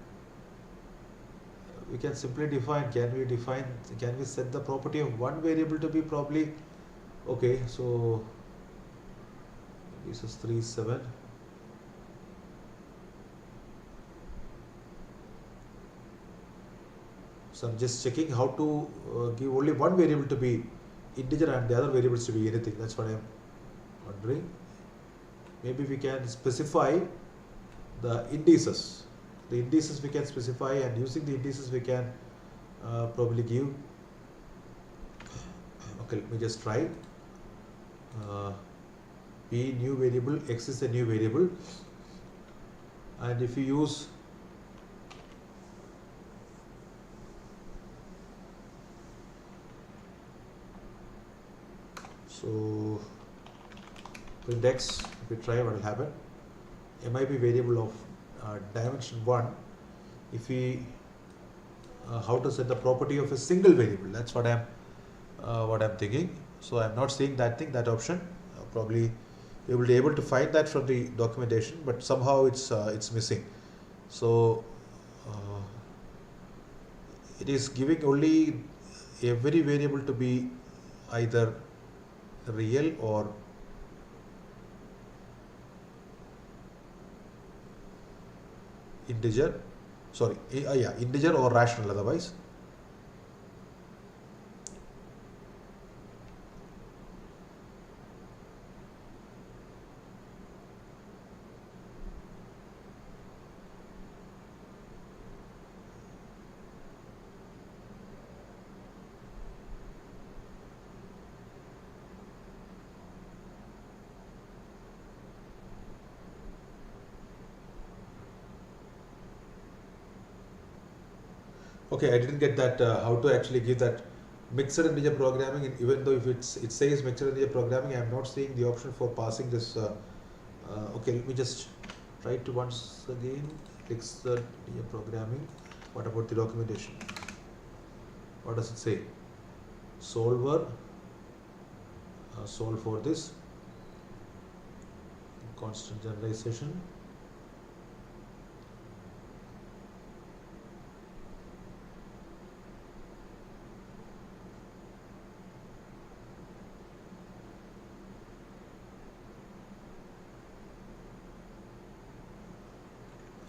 simply define. Can we set the property of one variable to be probably okay? So This is 37. So I'm just checking how to give only one variable to be integer and the other variables to be anything. That's what I'm wondering. Maybe we can specify the indices. The indices we can specify, and using the indices we can probably give. Okay, let me just try. P new variable, X is a new variable, and if you use so print X, if we try, what will happen? MIB variable of dimension 1. If we how to set the property of a single variable, that's what I'm thinking. So I'm not seeing that thing, that option. Probably you will be able to find that from the documentation, but somehow it's missing. So it is giving only every variable to be either real or integer. Sorry, yeah, integer or rational otherwise. Okay, I didn't get that how to actually give that mixed integer programming, and even though if it says mixed integer programming, I am not seeing the option for passing this. Okay, let me just try to once again mixed integer programming. What about the documentation? What does it say? Solver, solve for this, constant generalization.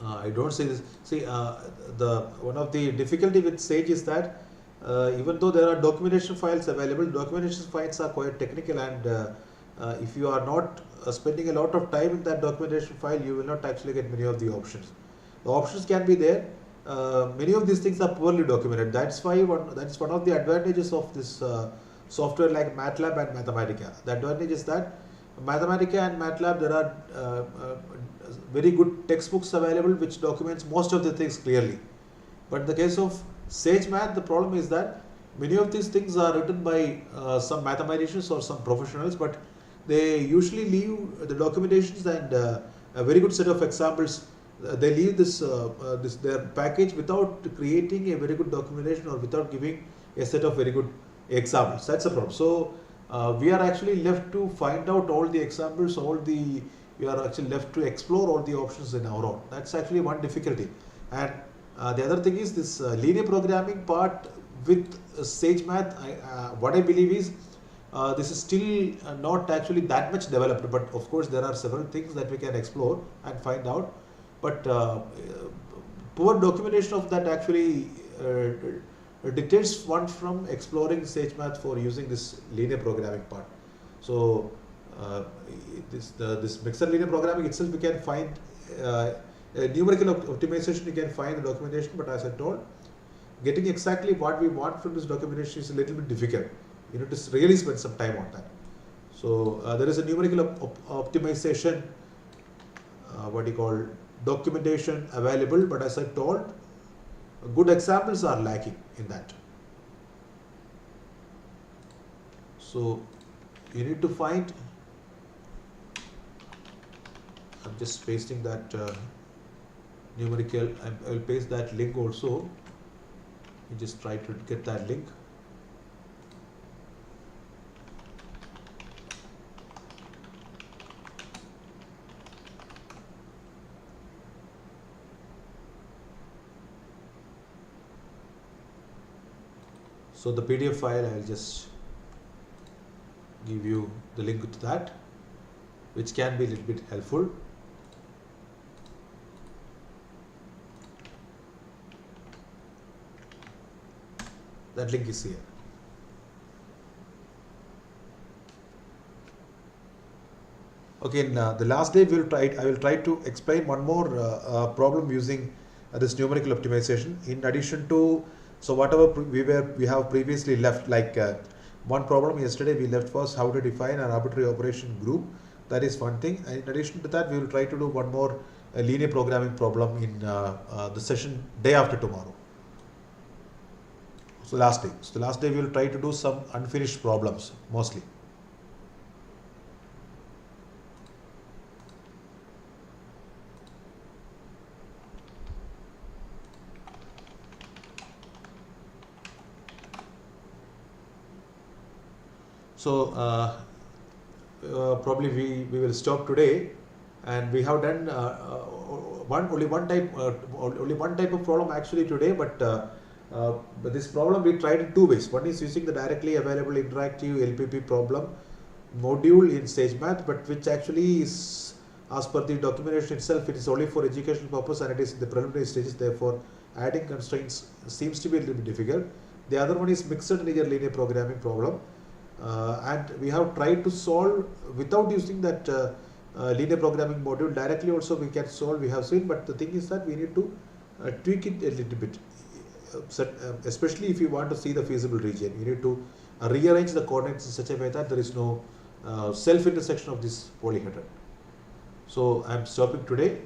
I don't see this. See, the one of the difficulty with Sage is that even though there are documentation files available, documentation files are quite technical, and if you are not spending a lot of time in that documentation file, you will not actually get many of the options. The options can be there. Many of these things are poorly documented. That's why that's one of the advantages of this software like MATLAB and Mathematica. The advantage is that Mathematica and MATLAB, there are very good textbooks available which documents most of the things clearly. But in the case of SageMath, the problem is that many of these things are written by some mathematicians or some professionals, but they usually leave the documentations and a very good set of examples. They leave this their package without creating a very good documentation or without giving a set of very good examples. That's a problem. So we are actually left to find out all the examples, we are actually left to explore all the options in our own. That's actually one difficulty. And the other thing is this linear programming part with SageMath. What I believe is this is still not actually that much developed, but of course there are several things that we can explore and find out. But poor documentation of that actually deters one from exploring SageMath for using this linear programming part. So this mixed linear programming itself, we can find numerical optimization, you can find the documentation, but as I told, getting exactly what we want from this documentation is a little bit difficult. You need to really spend some time on that. So there is a numerical optimization, what you call documentation available, but as I told, good examples are lacking in that. So you need to find, I'm just pasting that numerical, I will paste that link also. You just try to get that link. So the PDF file, I will just give you the link to that. which can be a little bit helpful. That link is here. Okay, in the last day I will try to explain one more problem using this numerical optimization. In addition to, so whatever we have previously left, like one problem yesterday we left was how to define an arbitrary operation group. That is one thing. And in addition to that, we will try to do one more linear programming problem in the session day after tomorrow. So last day. So the last day we will try to do some unfinished problems mostly. So probably we will stop today, and we have done only one type of problem actually today, but this problem we tried in two ways. One is using the directly available interactive LPP problem module in SageMath, but which actually is, as per the documentation itself, it is only for educational purpose and it is in the preliminary stages. Therefore, adding constraints seems to be a little bit difficult. The other one is mixed integer linear programming problem. And we have tried to solve without using that linear programming module. Directly also we can solve, we have seen, but the thing is that we need to tweak it a little bit, especially if you want to see the feasible region. You need to rearrange the coordinates in such a way that there is no self-intersection of this polyhedron. So I am stopping today.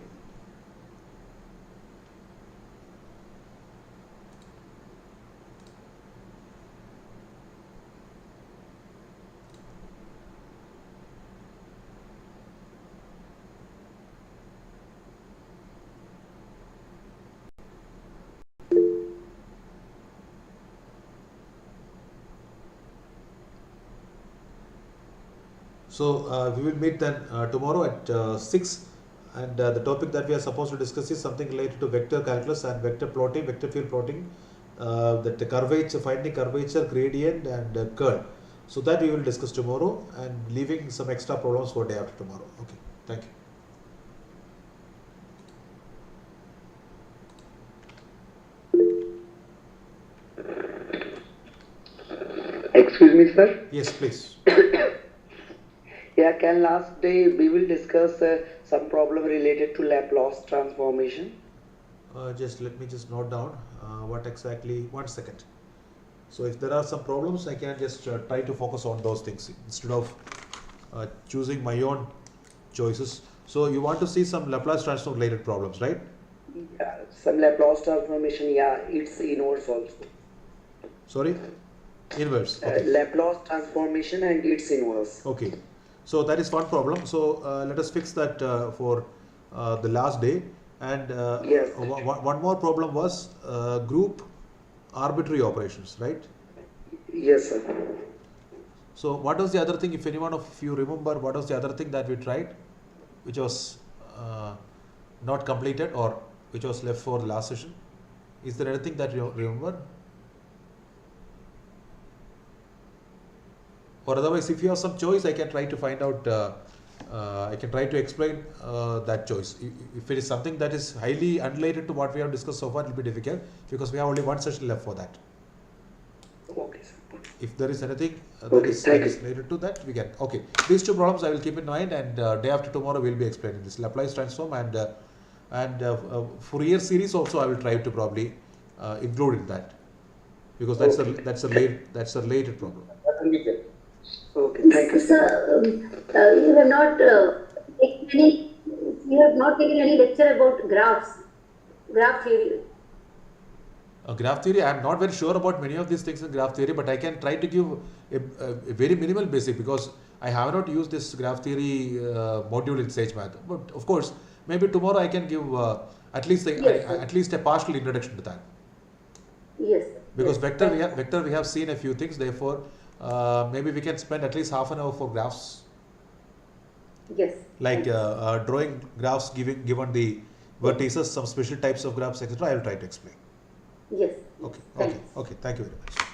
So we will meet then tomorrow at 6, and the topic that we are supposed to discuss is something related to vector calculus and vector plotting, vector field plotting, that the curvature, finding curvature, gradient and curl. So that we will discuss tomorrow, and leaving some extra problems for day after tomorrow. Okay, thank you. Excuse me, sir. Yes, please. Yeah, can last day we will discuss some problem related to Laplace transformation? Just let me just note down what exactly, 1 second. So if there are some problems, I can just try to focus on those things instead of choosing my own choices. So you want to see some Laplace transform related problems, right? Yeah, some Laplace transformation, yeah, it's inverse also. Sorry? Inverse. Okay. Laplace transformation and its inverse. Okay. So that is one problem. So let us fix that for the last day. And yes. One more problem was group arbitrary operations, right? Yes, sir. So what was the other thing, if anyone of you remember, what was the other thing that we tried, which was not completed or which was left for the last session? Is there anything that you remember? Or otherwise, if you have some choice, I can try to find out, I can try to explain that choice. If it is something that is highly unrelated to what we have discussed so far, it will be difficult because we have only one session left for that. Okay, sir. If there is anything that is related to that, we can. Okay, these two problems I will keep in mind, and day after tomorrow we will be explaining this Laplace transform and Fourier series also I will try to probably include in that, because that's a related problem. Okay, thank you. Sir, you have not taken any lecture about graph theory. Graph theory, I am not very sure about many of these things in graph theory, but I can try to give a very minimal basic, because I have not used this graph theory module in SageMath. But of course, maybe tomorrow I can give at least a partial introduction to that. Yes. Because vector we have seen a few things. Therefore, maybe we can spend at least half an hour for graphs. Yes. Like drawing graphs given the vertices, some special types of graphs, etc. I will try to explain. Yes. Okay. Thank you very much.